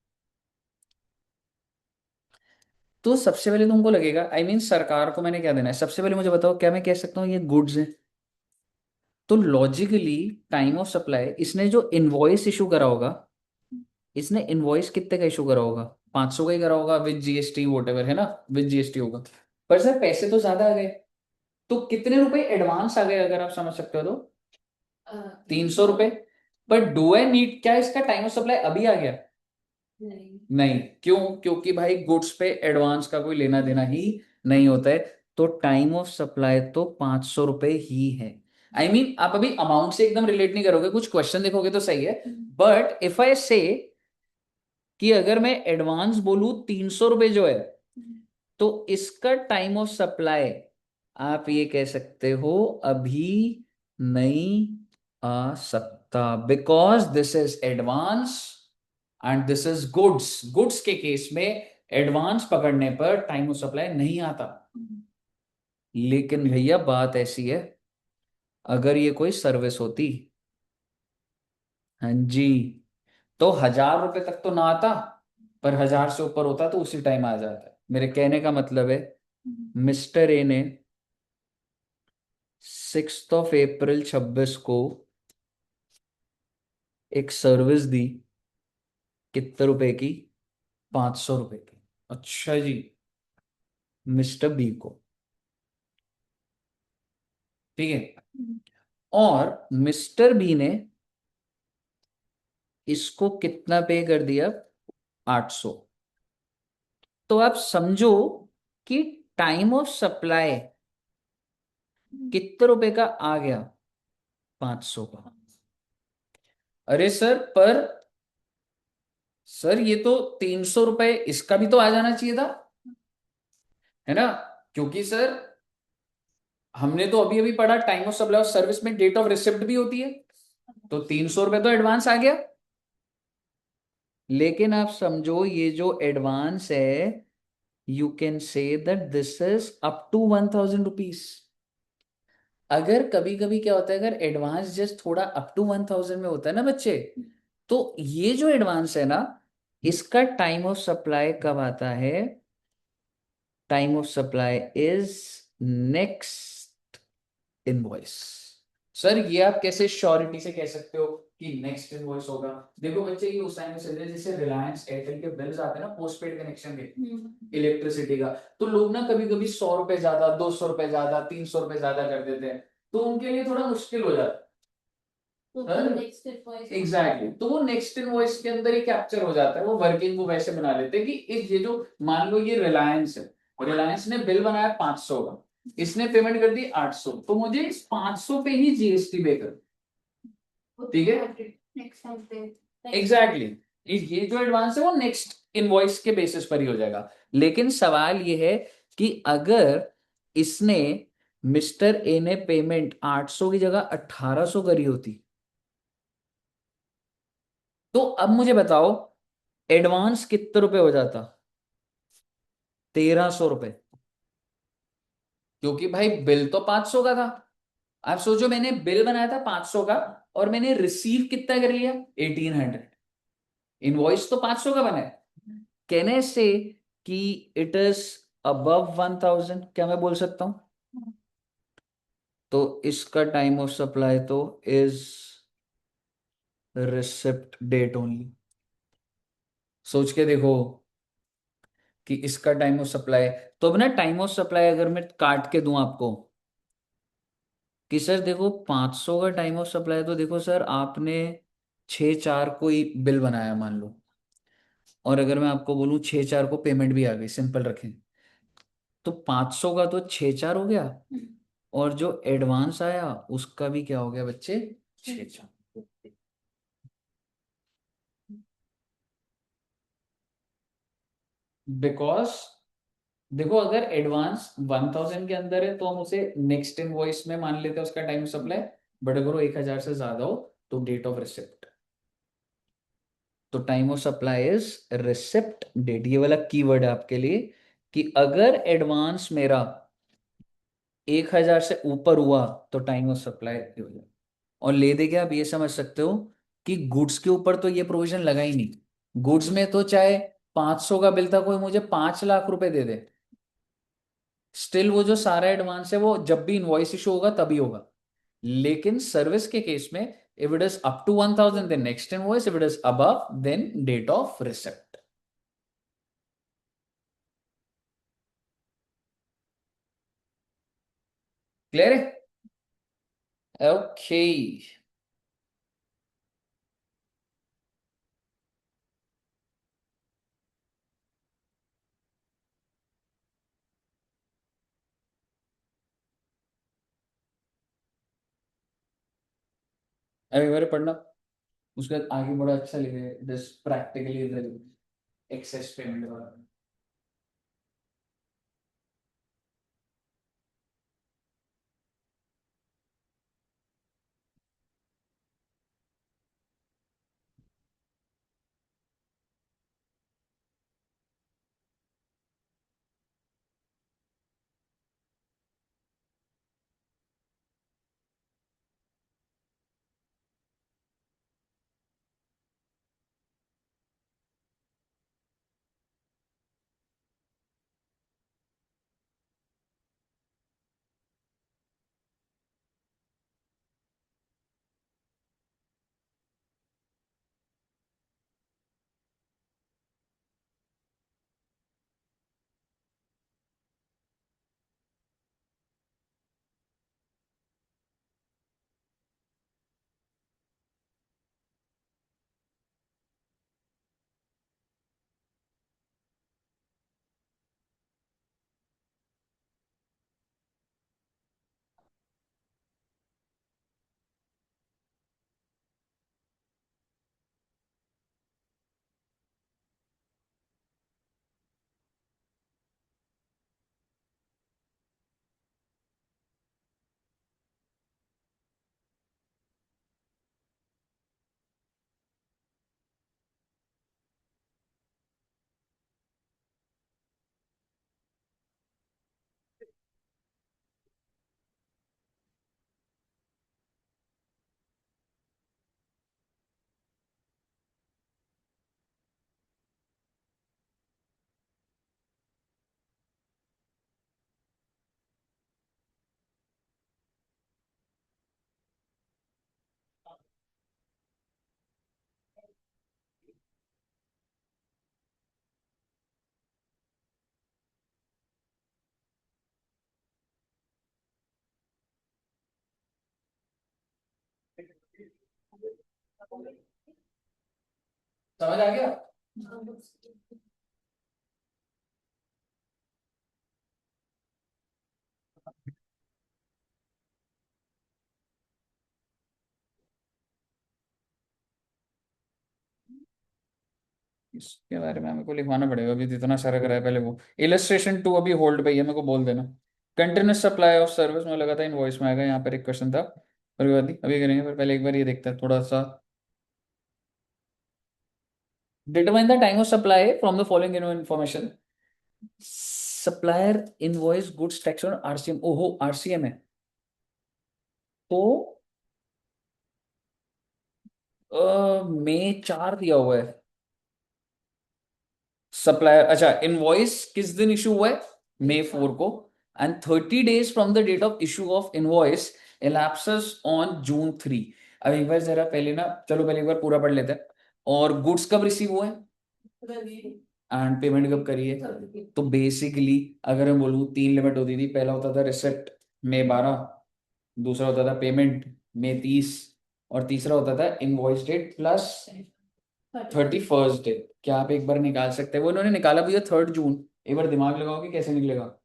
[SPEAKER 1] तो सबसे पहले तुमको लगेगा, आई मीन सरकार को मैंने क्या देना है, सबसे पहले मुझे बताओ, क्या मैं कह सकता हूँ ये गुड्स है? तो लॉजिकली टाइम ऑफ सप्लाई, इसने जो इनवॉइस इशू करा होगा, इसने इनवॉइस कितने का इशू करा होगा? 500 का ही करा होगा, विद जीएसटी वोट एवर, है ना, विद जीएसटी होगा। पर सर पैसे तो ज्यादा आ गए, तो कितने रुपए एडवांस आ गए अगर आप समझ सकते हो तो? 300 रुपए। पर डू आई नीड, क्या इसका टाइम ऑफ सप्लाई अभी आ गया?
[SPEAKER 2] नहीं।
[SPEAKER 1] नहीं, क्यों? क्योंकि भाई गुड्स पे एडवांस का कोई लेना देना ही नहीं होता है, तो टाइम ऑफ सप्लाई तो 500 रुपए ही है। आई मीन आप अभी अमाउंट से एकदम रिलेट नहीं करोगे, कुछ क्वेश्चन देखोगे तो सही है, बट इफ आई से कि अगर मैं एडवांस बोलूं 300 रुपए जो है, तो इसका टाइम ऑफ सप्लाई आप ये कह सकते हो अभी नहीं आ सकता, because this is advance and this is goods. Goods के केस में एडवांस पकड़ने पर टाइम ऑफ सप्लाई नहीं आता। लेकिन भैया बात ऐसी है, अगर ये कोई सर्विस होती, हाँ जी, तो 1000 रुपए तक तो ना आता, पर 1000 से ऊपर होता तो उसी टाइम आ जाता है। मेरे कहने का मतलब है, मिस्टर ए ने 6 अप्रैल 26 को एक सर्विस दी, कितने रुपए की? 500 रुपए की। अच्छा जी, मिस्टर बी को, ठीक है, और मिस्टर बी ने इसको कितना पे कर दिया? 800। तो आप समझो कि टाइम ऑफ सप्लाई कितने रुपए का आ गया? 500 का। अरे सर, पर सर ये तो 300 रुपए इसका भी तो आ जाना चाहिए था, है ना? क्योंकि सर हमने तो अभी अभी पढ़ा, time of supply of service में डेट ऑफ रिसिप्ट भी होती है, तो 300 रुपए तो एडवांस आ गया। लेकिन आप समझो ये जो एडवांस है, you can say that this is up to 1000 rupees. अगर कभी कभी क्या होता है, अगर एडवांस जस्ट थोड़ा अप टू 1000 में होता है ना बच्चे, तो ये जो एडवांस है ना, इसका टाइम ऑफ सप्लाई कब आता है? Time of supply is next invoice. Sir ये आप कैसे श्योरिटी से कह सकते हो कि नेक्स्ट इनवॉइस होगा? देखो बच्चे, ये उस टाइम में चल रहा है जैसे रिलायंस एयरटेल के बिल्स आते हैं ना, पोस्टपेड कनेक्शन के, इलेक्ट्रिसिटी का, तो लोग ना कभी कभी 100 रुपए ज्यादा, 200 रुपए ज्यादा, 300 रुपए ज्यादा कर देते हैं, तो उनके लिए थोड़ा मुश्किल हो जाता है। एग्जैक्टली, तो वो नेक्स्ट इनवॉइस के अंदर ही कैप्चर हो जाता है, वो वर्किंग वो वैसे बना लेते हैं कि इस ये जो, मान लो ये रिलायंस है, रिलायंस ने बिल बनाया 500 का, इसने पेमेंट कर दी 800, तो मुझे इस 500 पे ही जीएसटी पे कर, ठीक है, एग्जैक्टली, ये जो एडवांस है वो नेक्स्ट इनवॉइस के बेसिस पर ही हो जाएगा। लेकिन सवाल ये है कि अगर इसने, मिस्टर ए ने पेमेंट 800 की जगह 1800 करी होती, तो अब मुझे बताओ एडवांस कितने रुपए हो जाता? 1300 रुपए। क्योंकि भाई बिल तो 500 का था। आप सोचो, मैंने बिल बनाया था 500 का, और मैंने रिसीव कितना कर लिया? 1800। इनवॉइस तो 500 का बना है। कैन आई से कि इट इज अबव 1000? क्या मैं बोल सकता हूं? तो इसका टाइम ऑफ सप्लाई तो इज रिसिप्ट डेट ओनली। सोच के देखो कि इसका टाइम ऑफ सप्लाई, तो अब ना टाइम ऑफ सप्लाई अगर मैं काट के दूं आपको, कि सर देखो 500 का टाइम ऑफ सप्लाई, तो देखो सर आपने 6/4 कोई बिल बनाया मान लो, और अगर मैं आपको बोलूं 6/4 को पेमेंट भी आ गई, सिंपल रखें, तो 500 का तो 6/4 हो गया, और जो एडवांस आया उसका भी क्या हो गया बच्चे, 6/4। बिकॉज देखो, अगर एडवांस 1000 के अंदर है तो हम उसे नेक्स्ट इनवॉइस में मान लेते हैं उसका टाइम सप्लाई, बट अगर वो 1000 से ज्यादा हो तो डेट ऑफ रिसिप्ट। तो time of supply is receipt date, ये वाला कीवर्ड है आपके लिए, कि अगर एडवांस मेरा 1000 से ऊपर हुआ तो टाइम ऑफ सप्लाई हो जाए। और ले दे के आप ये समझ सकते हो कि गुड्स के ऊपर तो ये प्रोविजन लगा ही नहीं। गुड्स में तो चाहे 500 का बिल था, कोई मुझे 5 लाख रुपए दे दे, स्टिल वो जो सारा एडवांस है वो जब भी इनवॉइस इशू होगा तभी होगा। लेकिन सर्विस के केस में if it is up to 1000 then next invoice, if it is above then date of receipt. Clear है? ओके। अब एक बार पढ़ना, उसके बाद आगे बड़ा अच्छा लिखे दिस प्रैक्टिकली एक्सेस पेमेंट वाला। समझ आ गया? इसके बारे में हमको लिखवाना पड़ेगा, अभी तो इतना सारा करा है। पहले वो इलस्ट्रेशन 2 अभी होल्ड पे ही है, मेरे को बोल देना। कंटिन्यूस सप्लाई ऑफ सर्विस में लगा था इनवॉइस में आएगा, यहाँ पर एक क्वेश्चन था, पर कोई बात नहीं अभी करेंगे। पर पहले एक बार ये देखते हैं थोड़ा सा। Determine the time of supply from the following information. Supplier invoice goods tax और आरसीएम, ओहो आरसीएम है तो मई 4 दिया हुआ है सप्लायर। अच्छा, इनवॉइस किस दिन इशू हुआ है, मई 4 को, and 30 days from the date of issue of invoice elapses on June 3। अब एक बार जरा पहले ना, चलो पहले एक बार पूरा पढ़ लेते हैं। और गुड्स कब रिसीव हुए एंड पेमेंट कब करी है? तो बेसिकली अगर मैं बोलूँ 3 लिमिट होती थी, पहला होता था रिसिप्ट मई 12, दूसरा होता था पेमेंट मई 30, और तीसरा होता था invoice date plus 31st day. क्या आप एक बार निकाल सकते हैं? वो उन्होंने निकाला भी है 3 जून। एक बार दिमाग लगाओ कि कैसे निकलेगा।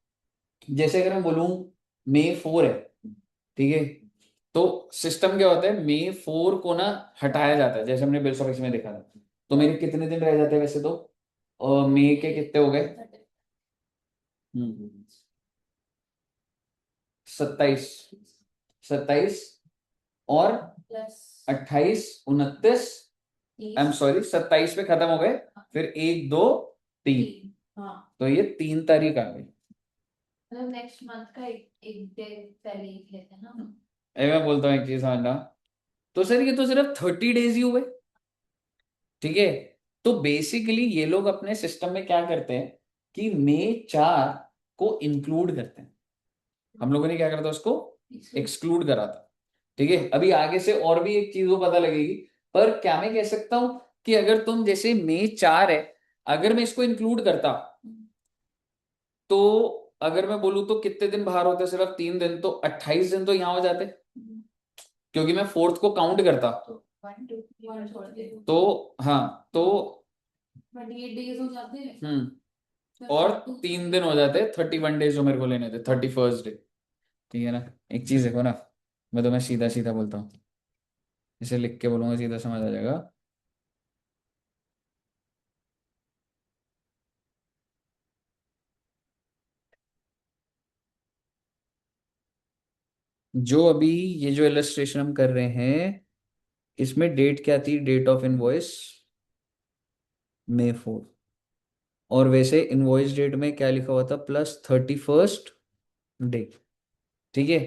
[SPEAKER 1] जैसे अगर मैं बोलूं May 4 है, ठीक है, तो सिस्टम क्या होता है, May 4 को ना हटाया जाता है, जैसे हमने बिल्स ऑफ एक्सचेंज में देखा था। तो मेरे कितने दिन रह जाते हैं वैसे तो, और मई के कितने हो गए? 27, 27 और
[SPEAKER 2] प्लस
[SPEAKER 1] 28, 29, आई एम सॉरी 27 पे खत्म हो गए, फिर 1 2 3,
[SPEAKER 2] हाँ
[SPEAKER 1] तो ये 3 तारीख आ गई।
[SPEAKER 2] मतलब नेक्स्ट मंथ का एक डे पहले ही लेते हैं ना।
[SPEAKER 1] मैं बोलता हूँ एक चीज समझना, तो सर ये तो सिर्फ 30 डेज ही हुए, ठीक है। तो बेसिकली ये लोग अपने सिस्टम में क्या करते हैं कि May 4 को इंक्लूड करते हैं। हम लोगों ने क्या करा था, उसको एक्सक्लूड करा था, ठीक है। अभी आगे से और भी एक चीज वो पता लगेगी, पर क्या मैं कह सकता हूं कि अगर तुम जैसे May 4 है, अगर मैं इसको इंक्लूड करता, तो अगर मैं बोलूँ तो कितने दिन बाहर होते, सिर्फ 3 दिन, तो 28 दिन तो यहाँ हो जाते, क्योंकि मैं 4th को काउंट करता।
[SPEAKER 2] 1 2 1 छोड़ दे
[SPEAKER 1] तो हाँ, तो
[SPEAKER 2] 28 डेज हो जाते हैं।
[SPEAKER 1] और 3 दिन हो जाते, 31 डेज जो मेरे को लेने थे, 31st डे, ठीक है ना। एक चीज देखो ना, मैं तुम्हें सीधा सीधा बोलता हूँ, इसे लिख के बोलूंगा सीधा समझ आ जाएगा। जो अभी ये जो इलस्ट्रेशन हम कर रहे हैं, इसमें डेट क्या थी, डेट ऑफ इनवॉइस May 4, और वैसे इनवॉइस डेट में क्या लिखा हुआ था, +31st डे, ठीक है।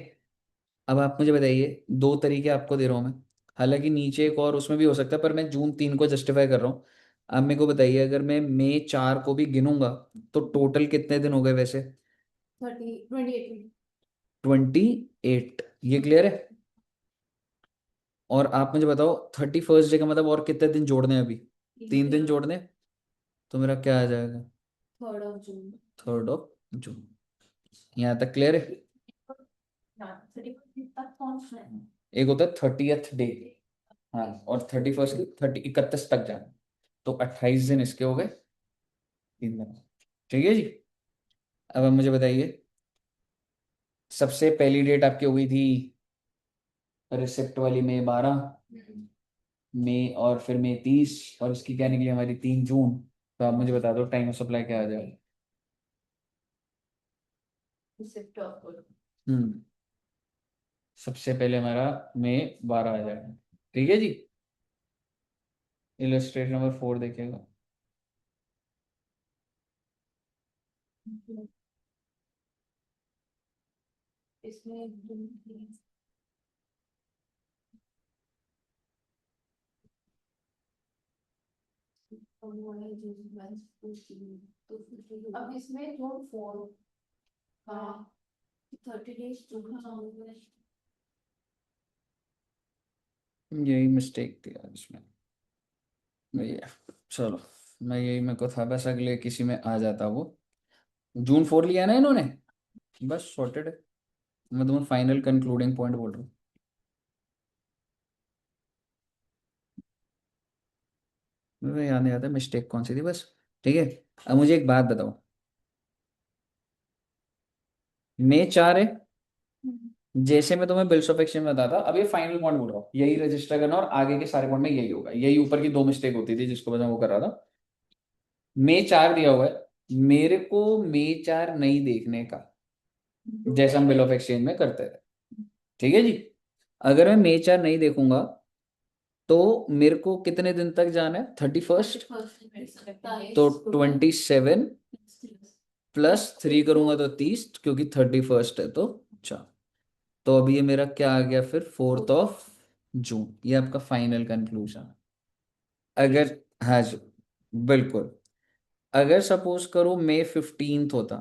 [SPEAKER 1] अब आप मुझे बताइए, 2 तरीके आपको दे रहा हूं मैं, हालांकि नीचे एक और उसमें भी हो सकता है, पर मैं June 3 को जस्टिफाई कर रहा हूँ। आप मेरे को बताइए, अगर मैं May 4 को भी गिनूंगा, तो टोटल कितने दिन हो गए वैसे?
[SPEAKER 2] 28
[SPEAKER 1] 28, ये क्लियर है। और आप मुझे बताओ 31st डे का मतलब और कितने दिन जोड़ने हैं अभी? 3 दिन जोड़ने, तो मेरा क्या आ जाएगा?
[SPEAKER 2] 3rd of June
[SPEAKER 1] 3rd of June। यहाँ तक क्लियर है।
[SPEAKER 2] तक पहुंचना है।
[SPEAKER 1] एक होता है 30th डे, हाँ, और 31st की 31 तक जाना, तो 28 दिन इसके हो गए, 3 दिन, ठीक है जी। अब आप मुझे बताइए, सबसे पहली डेट आपकी हो गई थी रिसिप्ट वाली May 12, मई, और फिर May 30, और इसकी क्या निकली हमारी 3 जून। तो आप मुझे बता दो टाइम ऑफ सप्लाई क्या आ जाएगा?
[SPEAKER 2] रिसिप्ट ऑफ
[SPEAKER 1] हम्म सबसे पहले हमारा May 12 आ जाएगा, ठीक है जी। इलस्ट्रेशन नंबर 4 देखिएगा।
[SPEAKER 2] इसमें अब इसमें June 4 हाँ 30 days जून
[SPEAKER 1] यही मिस्टेक थी यार इसमें भैया, चलो, मैं यही, मेरे को था बस अगले किसी में आ जाता वो। June 4 लिया ना इन्होंने, बस सॉर्टेड है। मैं तुम्हें फाइनल कंक्लूडिंग पॉइंट बोल रहा हूँ, मुझे याद नहीं आता मिस्टेक कौन सी थी बस, ठीक है। अब मुझे एक बात बताओ, May 4 है, जैसे मैं तुम्हें बिल्स ऑफ एक्सचेंज में बताता, अब ये फाइनल पॉइंट बोल रहा हूँ, यही रजिस्टर करना, और आगे के सारे पॉइंट में यही होगा, यही ऊपर की 2 मिस्टेक होती थी जिसको मैं वो कर रहा था। May 4 दिया हुआ है, मेरे को May 4 नहीं देखने का, जैसा हम बिल ऑफ एक्सचेंज में करते थे, ठीक है जी। अगर मैं May 4 नहीं देखूंगा, तो मेरे को कितने दिन तक जाना है, 31st, तो 27 +3 करूंगा तो 30, क्योंकि 31st है तो 4। तो अभी ये मेरा क्या आ गया फिर, 4th ऑफ जून, ये आपका फाइनल कंक्लूजन। अगर, हाँ जी, बिल्कुल। अगर सपोज करो May 15 होता,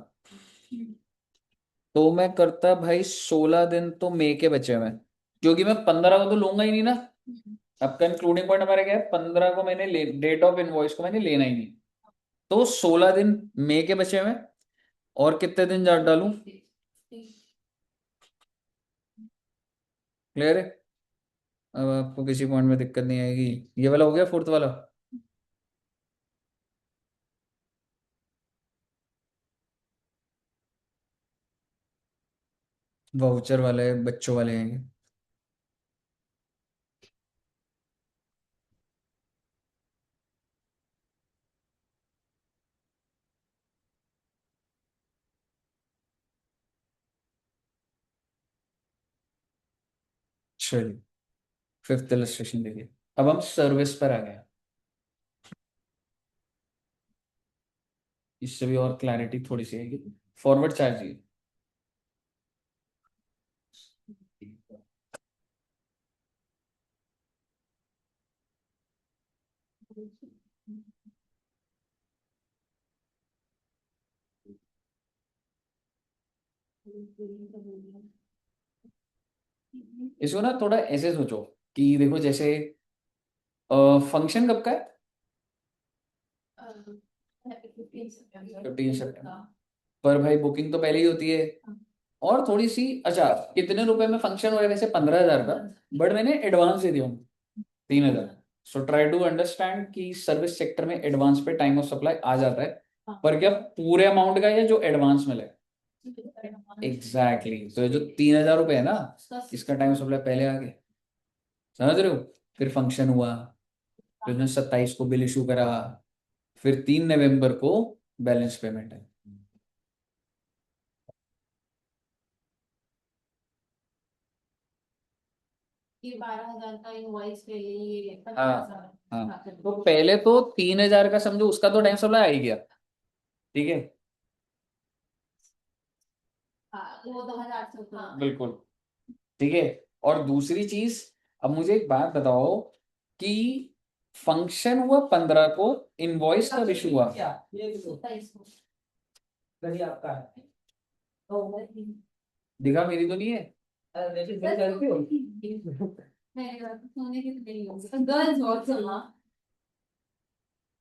[SPEAKER 1] तो मैं करता भाई 16 दिन तो मई के बचे हुए हैं, क्योंकि मैं 15 को तो लूंगा ही नहीं ना। अब कंक्लूडिंग पॉइंट हमारा क्या है, 15 को मैंने डेट ऑफ इनवॉइस को मैंने लेना ही नहीं, तो 16 दिन मई के बचे हुए हैं, और कितने दिन जा डालूं? क्लियर है। अब आपको किसी पॉइंट में दिक्कत नहीं आएगी, ये वाला हो गया 4th वाला। वाउचर वाले बच्चों वाले हैं ये। चलिए, फिफ्थ इलस्ट्रेशन देखिए। अब हम सर्विस पर आ गए। इससे भी और क्लैरिटी थोड़ी सी आएगी। फॉरवर्ड चार्ज ये। इसको ना थोड़ा ऐसे सोचो कि देखो, जैसे फंक्शन कब का है? 15 सितंबर। पर भाई बुकिंग तो पहले ही होती है। और थोड़ी सी, अच्छा कितने रुपए में फंक्शन हो रहा है वैसे? 15,000 का। बट मैंने एडवांस दे दिया हूँ 3,000। सो ट्राई टू अंडरस्टैंड कि सर्विस सेक्टर में एडवांस पे टाइम ऑफ सप्लाई आ जाता है। पर क्या पूरे अमाउंट का, या जो एडवांस मिले? एग्जैक्टली तो जो 3,000 रुपये है ना, इसका टाइम ऑफ सप्लाई पहले आ गया। समझ रहे हो? फिर फंक्शन हुआ, फिर उसने 27 को बिल इशू करा, फिर 3 नवंबर को बैलेंस पेमेंट है।
[SPEAKER 2] ये 12,000 का इनवॉइस के लिए
[SPEAKER 1] हाँ हाँ, तो पहले तो 3,000 का समझो, उसका तो टाइम सप्लाई आ ही गया। ठीक है,
[SPEAKER 2] वो 2,800 का।
[SPEAKER 1] बिल्कुल। ठीक है। और दूसरी चीज, अब मुझे एक बात बताओ कि फंक्शन हुआ 15 को, इनवॉइस कब इशू हुआ?
[SPEAKER 2] 27 को।
[SPEAKER 3] आपका है।
[SPEAKER 1] दिखा, मेरी तो नहीं है।
[SPEAKER 2] मेरे बात सोने की तो नहीं होगी गर्ल्स बहुत सुना।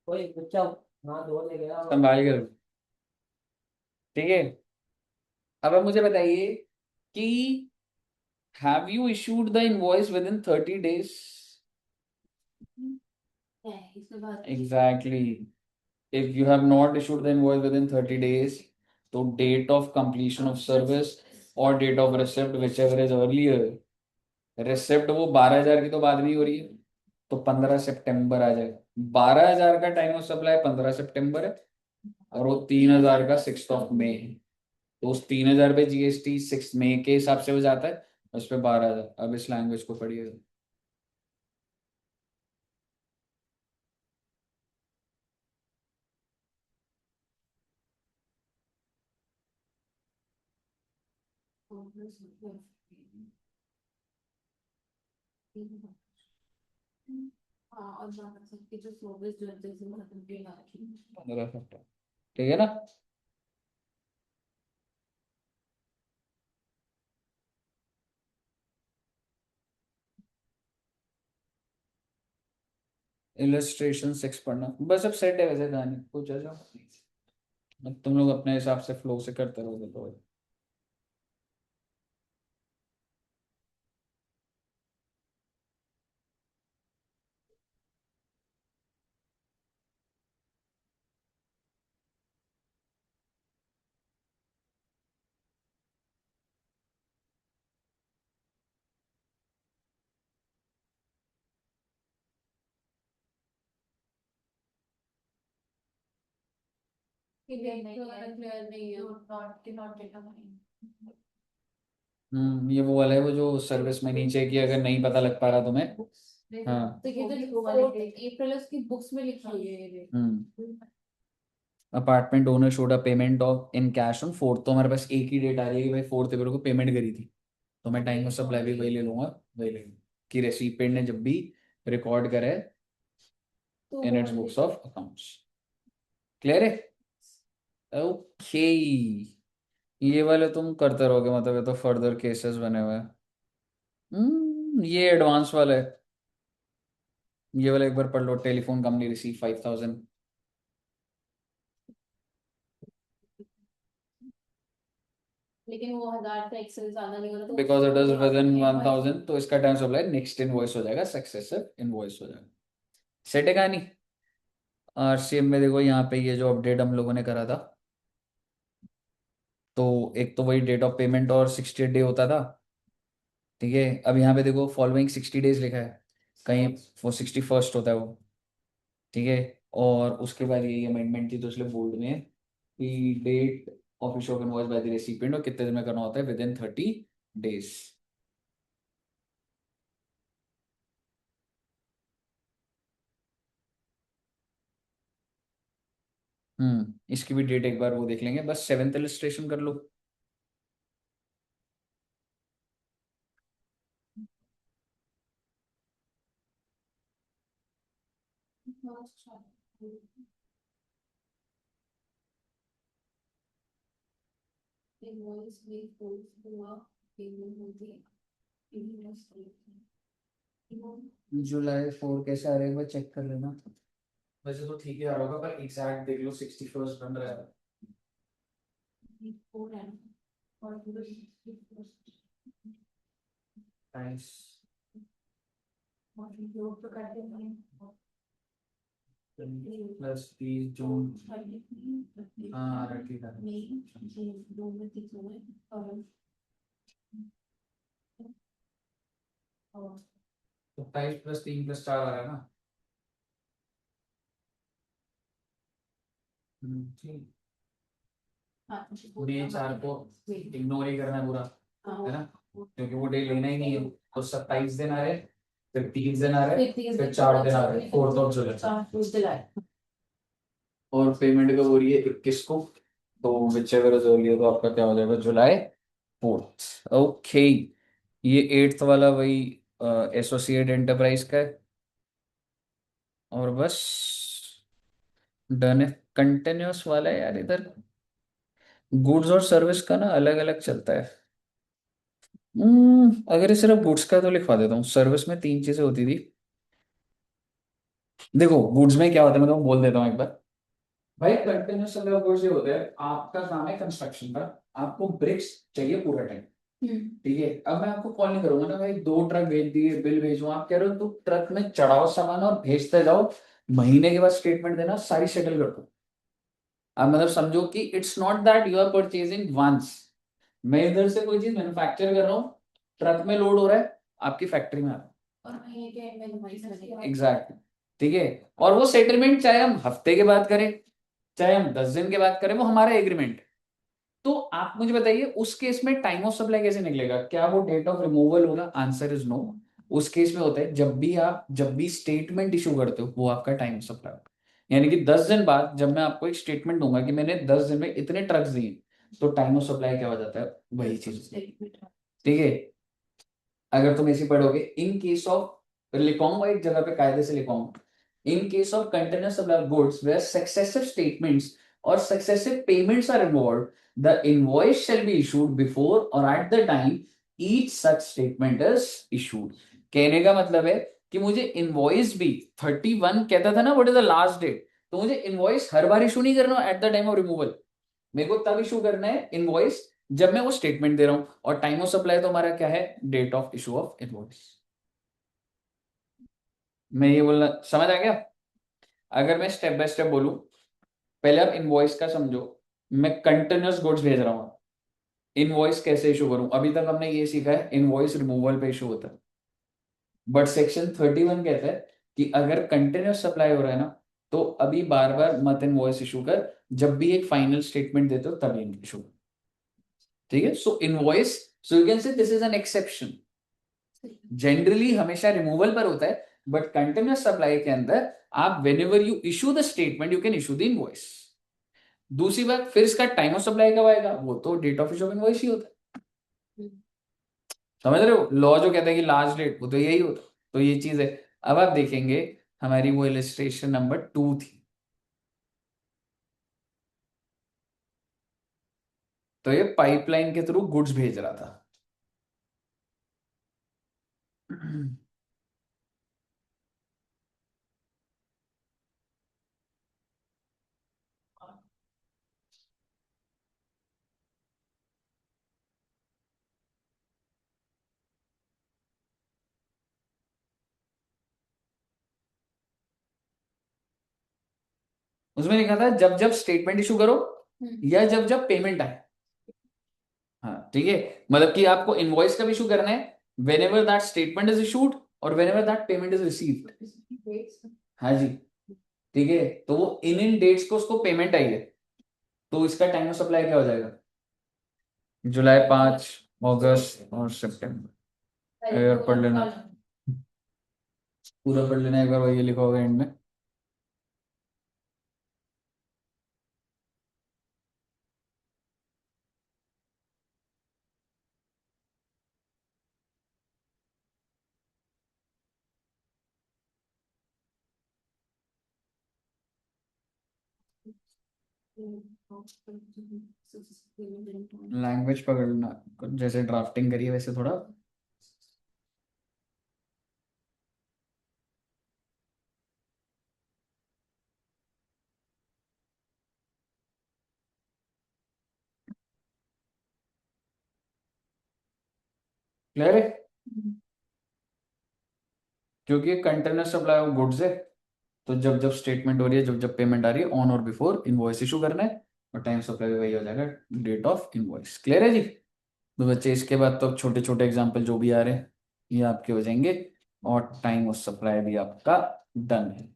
[SPEAKER 3] कोई बच्चा हाथ धो ले गया।
[SPEAKER 1] संभाल कर। ठीक है। अब मुझे बताइए कि have you issued the invoice within 30 days?
[SPEAKER 2] इसके बाद
[SPEAKER 1] exactly. If you have not issued the invoice within 30 days, तो date of completion of service और date of receipt which ever is earlier. Receipt वो 12,000 की तो बात नहीं हो रही है, तो 15 सितंबर आ जाएगा। 12,000 का टाइम ऑफ सप्लाई 15 सितंबर है, और वो 3,000 का 6 मई है। तो उस 3,000 पे जीएसटी 6 मई के हिसाब से हो जाता है, उस पे 12,000। अब इस लैंग्वेज को पढ़िए।
[SPEAKER 2] हाँ, और बाकी सबकी जो सर्विस जो जैसे खत्म की ना की।
[SPEAKER 1] 15 सितंबर। ठीक है ना? इलस्ट्रेशन 6 पढ़ना बस, अब सेट है वैसे कहानी कुछ ऐसा। अब तुम लोग अपने हिसाब से फ्लो से करते रहोगे तो।
[SPEAKER 2] कि डेट क्लियर नहीं है, नॉट के नॉट डेटा नहीं।
[SPEAKER 1] ये वो वाला है, वो जो सर्विस में नीचे की अगर नहीं पता लग पा रहा तुम्हें। हाँ।
[SPEAKER 2] तो ये तो 4 अप्रैल उसकी बुक्स में लिखा हुआ है ये।
[SPEAKER 1] Apartment owner showed a payment of in cash on 4th, तो हमारे पास एक ही डेट आ रही है कि भाई 4th अप्रैल को पेमेंट करी थी। तो मैं टाइम ऑफ सप्लाई भी वही ले लूंगा, वही ले लूंगा कि रेसिपिएंट ने जब भी रिकॉर्ड करा है
[SPEAKER 2] तो
[SPEAKER 1] in its books of accounts. Clear है? ओके। ये वाले तुम करते रहोगे, मतलब ये तो फर्दर केसेस बने हुए हैं। ये एडवांस वाला है। ये वाला एक बार पढ़ लो। टेलीफोन कंपनी रिसीव 5,000
[SPEAKER 2] लेकिन वो 1,000 का एक्सेल ज्यादा नहीं हो रहा तो
[SPEAKER 1] because it is with in 1,000, तो इसका टाइम सप्लाई नेक्स्ट इनवॉइस हो जाएगा, सक्सेसिव इनवॉइस हो जाएगा। सेट है कहानी? आरसीएम में देखो, यहाँ पे ये जो अपडेट हम लोगों ने करा था, तो एक तो वही डेट ऑफ पेमेंट और 68 डे होता था। ठीक है, अब यहाँ पे देखो फॉलोइंग 60 डेज लिखा है, कहीं वो 61st होता है वो। ठीक है, और उसके बाद ये अमेंडमेंट थी तो इसलिए बोल्ड में कि date of issue of invoice by the recipient, और कितने दिन में करना होता है, विद इन 30 डेज। इसकी भी डेट एक बार वो देख लेंगे, बस 7th इलस्ट्रेशन कर लो।
[SPEAKER 2] Invoice with proof हुआ payment होती है invoice
[SPEAKER 1] जुलाई 4 कैसे आ रहा है एक बार चेक कर लेना। वैसे तो ठीक ही आ रहा होगा, पर एग्जैक्ट देख लो, 61st बन रहा है।
[SPEAKER 2] four and और पूरा
[SPEAKER 1] नाइस।
[SPEAKER 2] और लोग तो करते हैं
[SPEAKER 1] प्लस 30 जून। हाँ रखी था।
[SPEAKER 2] मई जून दो में तीन हुए और
[SPEAKER 1] तो 22 + 3 + 4 आ रहा है ना। ठीक।
[SPEAKER 2] हाँ
[SPEAKER 1] मई 4 को इग्नोर ही करना है पूरा, है ना, क्योंकि वो डे लेना ही नहीं है। तो 27 दिन आ रहे, फिर 30 दिन आ रहे, फिर 4 दिन आ रहे, 4th ऑफ जुलाई। और पेमेंट कब हो रही है, 21 को। तो विच एवर इज अर्लियर, तो आपका क्या हो जाएगा, जुलाई 4। ओके, ये 8th वाला वही एसोसिएट एंटरप्राइज का है। और बस डन है। कंटिन्यूअस वाला है यार, इधर गुड्स और सर्विस का ना अलग अलग चलता है। अगर ये सिर्फ गुड्स का है तो लिखवा देता हूँ, सर्विस में 3 चीजें होती थी। देखो गुड्स में क्या होता है, मैं तो बोल देता हूँ एक बार। भाई कंटिन्यूअस सप्लाई ऑफ गुड्स ये होता है, आपका काम है कंस्ट्रक्शन का, आपको ब्रिक्स चाहिए पूरा टाइम। ठीक है, अब मैं आपको कॉल नहीं करूंगा ना भाई, 2 ट्रक भेज दिए, बिल भेजो, आप कह रहे हो तो ट्रक में चढ़ाओ सामान और भेजते जाओ, महीने के बाद स्टेटमेंट देना, सारी सेटल कर दो। अब मतलब समझो कि it's not that you are purchasing once. मैं इधर से कोई चीज मैन्युफैक्चर कर रहा हूँ, ट्रक में लोड हो रहा है, आपकी फैक्ट्री में आ रहा है।
[SPEAKER 2] और महीने के एंड में इनवॉइस बनेगा
[SPEAKER 1] एग्जैक्ट। ठीक है, और वो सेटलमेंट चाहे हम हफ्ते के बाद करें, चाहे हम 10 दिन के बाद करें, वो हमारा एग्रीमेंट। तो आप मुझे बताइए उस केस में टाइम ऑफ सप्लाई कैसे निकलेगा, क्या वो डेट ऑफ रिमूवल होगा, आंसर इज नो। उस केस में होता है जब भी स्टेटमेंट इशू करते हो वो आपका टाइम ऑफ सप्लाई होगा। यानी कि 10 दिन बाद जब मैं आपको एक स्टेटमेंट दूंगा कि मैंने 10 दिन में इतने ट्रक्स दिए, तो टाइम ऑफ सप्लाई क्या हो जाता है, वही चीज। ठीक है, अगर तुम ऐसे पढ़ोगे, इन केस ऑफ, लिखाऊंगा एक जगह पे कायदे से लिखाऊंगा, in case of continuous supply of goods where successive statements और successive payments are involved, the invoice shall be issued before और at the time each such statement is issued. कहने का मतलब है कि मुझे इनवॉइस भी 31 कहता था ना, what is the last date, तो मुझे इनवॉइस हर बार इशू नहीं करना at the time of removal. मेरे को तब इशू करना है इनवॉइस जब मैं वो स्टेटमेंट दे रहा हूं, और टाइम ऑफ सप्लाई तो हमारा क्या है, date of issue of invoice. मैं ये बोलना समझ आ गया। अगर मैं स्टेप बाय स्टेप बोलूं, पहले आप इनवॉइस का समझो। मैं कंटिन्यूअस गुड्स भेज रहा हूं, इनवॉइस कैसे इशू करूं, अभी तक हमने ये सीखा है इनवॉइस रिमूवल पे इशू होता है। बट सेक्शन 31 कहता है कि अगर कंटिन्यूअस सप्लाई हो रहा है ना, तो अभी बार बार मत इनवॉइस इशू कर, जब भी एक फाइनल स्टेटमेंट देते हो तभी इशू। ठीक है, so invoice, so you can say this is an exception. Generally हमेशा रिमूवल पर होता है, बट कंटिन्यूअस सप्लाई के अंदर आप whenever you issue the statement you can issue the invoice. दूसरी बात, फिर इसका टाइम ऑफ सप्लाई कब आएगा, वो तो date of issue of invoice ही होता है। समझ रहे हो, लॉ जो कहता है कि लास्ट डेट, वो तो यही होता है। तो ये चीज है। अब आप देखेंगे, हमारी वो इलिस्ट्रेशन नंबर 2 थी, तो ये पाइपलाइन के थ्रू गुड्स भेज रहा था। उसमें लिखा था जब जब स्टेटमेंट इशू करो, या जब जब पेमेंट आए। ठीक है, मतलब कि आपको इनवॉइस कब इशू करना है, when ever that statement is issued और when ever that payment is received. हाँ जी, ठीक है, तो वो इन डेट्स को उसको पेमेंट आई है, तो इसका टाइम ऑफ सप्लाई क्या हो जाएगा, जुलाई 5, अगस्त और सितंबर। अगर पढ़ लेना, पूरा पढ़ लेना एक बार, वही लिखा होगा एंड में। लैंग्वेज पकड़ना, जैसे ड्राफ्टिंग करिए वैसे थोड़ा। क्लियर है, क्योंकि कंटेनर सप्लाई ऑफ गुड्स है, तो जब जब स्टेटमेंट हो रही है, जब जब पेमेंट आ रही है, ऑन और बिफोर इनवॉइस इशू करना है, और टाइम सप्लाई वही हो जाएगा, डेट ऑफ इनवॉइस। क्लियर है जी। तो बच्चे इसके बाद तो छोटे छोटे एग्जांपल जो भी आ रहे हैं ये आपके हो जाएंगे, और टाइम ऑफ सप्लाई भी आपका डन है।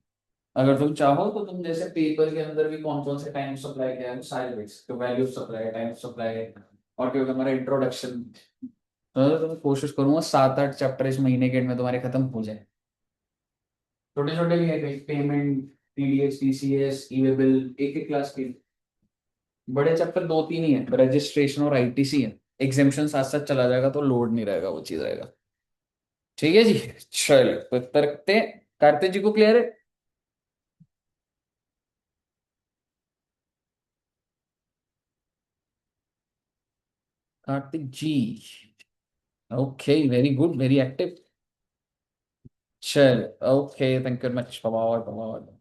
[SPEAKER 1] अगर तुम चाहो तो तुम जैसे पेपर के अंदर भी कौन कौन से टाइम ऑफ सप्लाई क्या है, सारे बिट्स, तो value of supply, time of supply, और क्या होगा हमारा इंट्रोडक्शन, तो मैं कोशिश करूंगा 7-8 चैप्टर इस महीने के एंड में तुम्हारे खत्म हो जाए। छोटे छोटे भी है, कहीं पेमेंट, टीडीएस, टीसीएस, ई वे बिल, एक एक क्लास के। बड़े चैप्टर 2-3 ही है, रजिस्ट्रेशन और आईटीसी है, एग्जामेशन साथ साथ चला जाएगा तो लोड नहीं रहेगा, वो चीज रहेगा। ठीक है जी, चलो तो तरकते हैं। कार्तिक जी को क्लियर है? Kartik ji, okay, very good, very active. चल, okay, thank you very much, bye bye.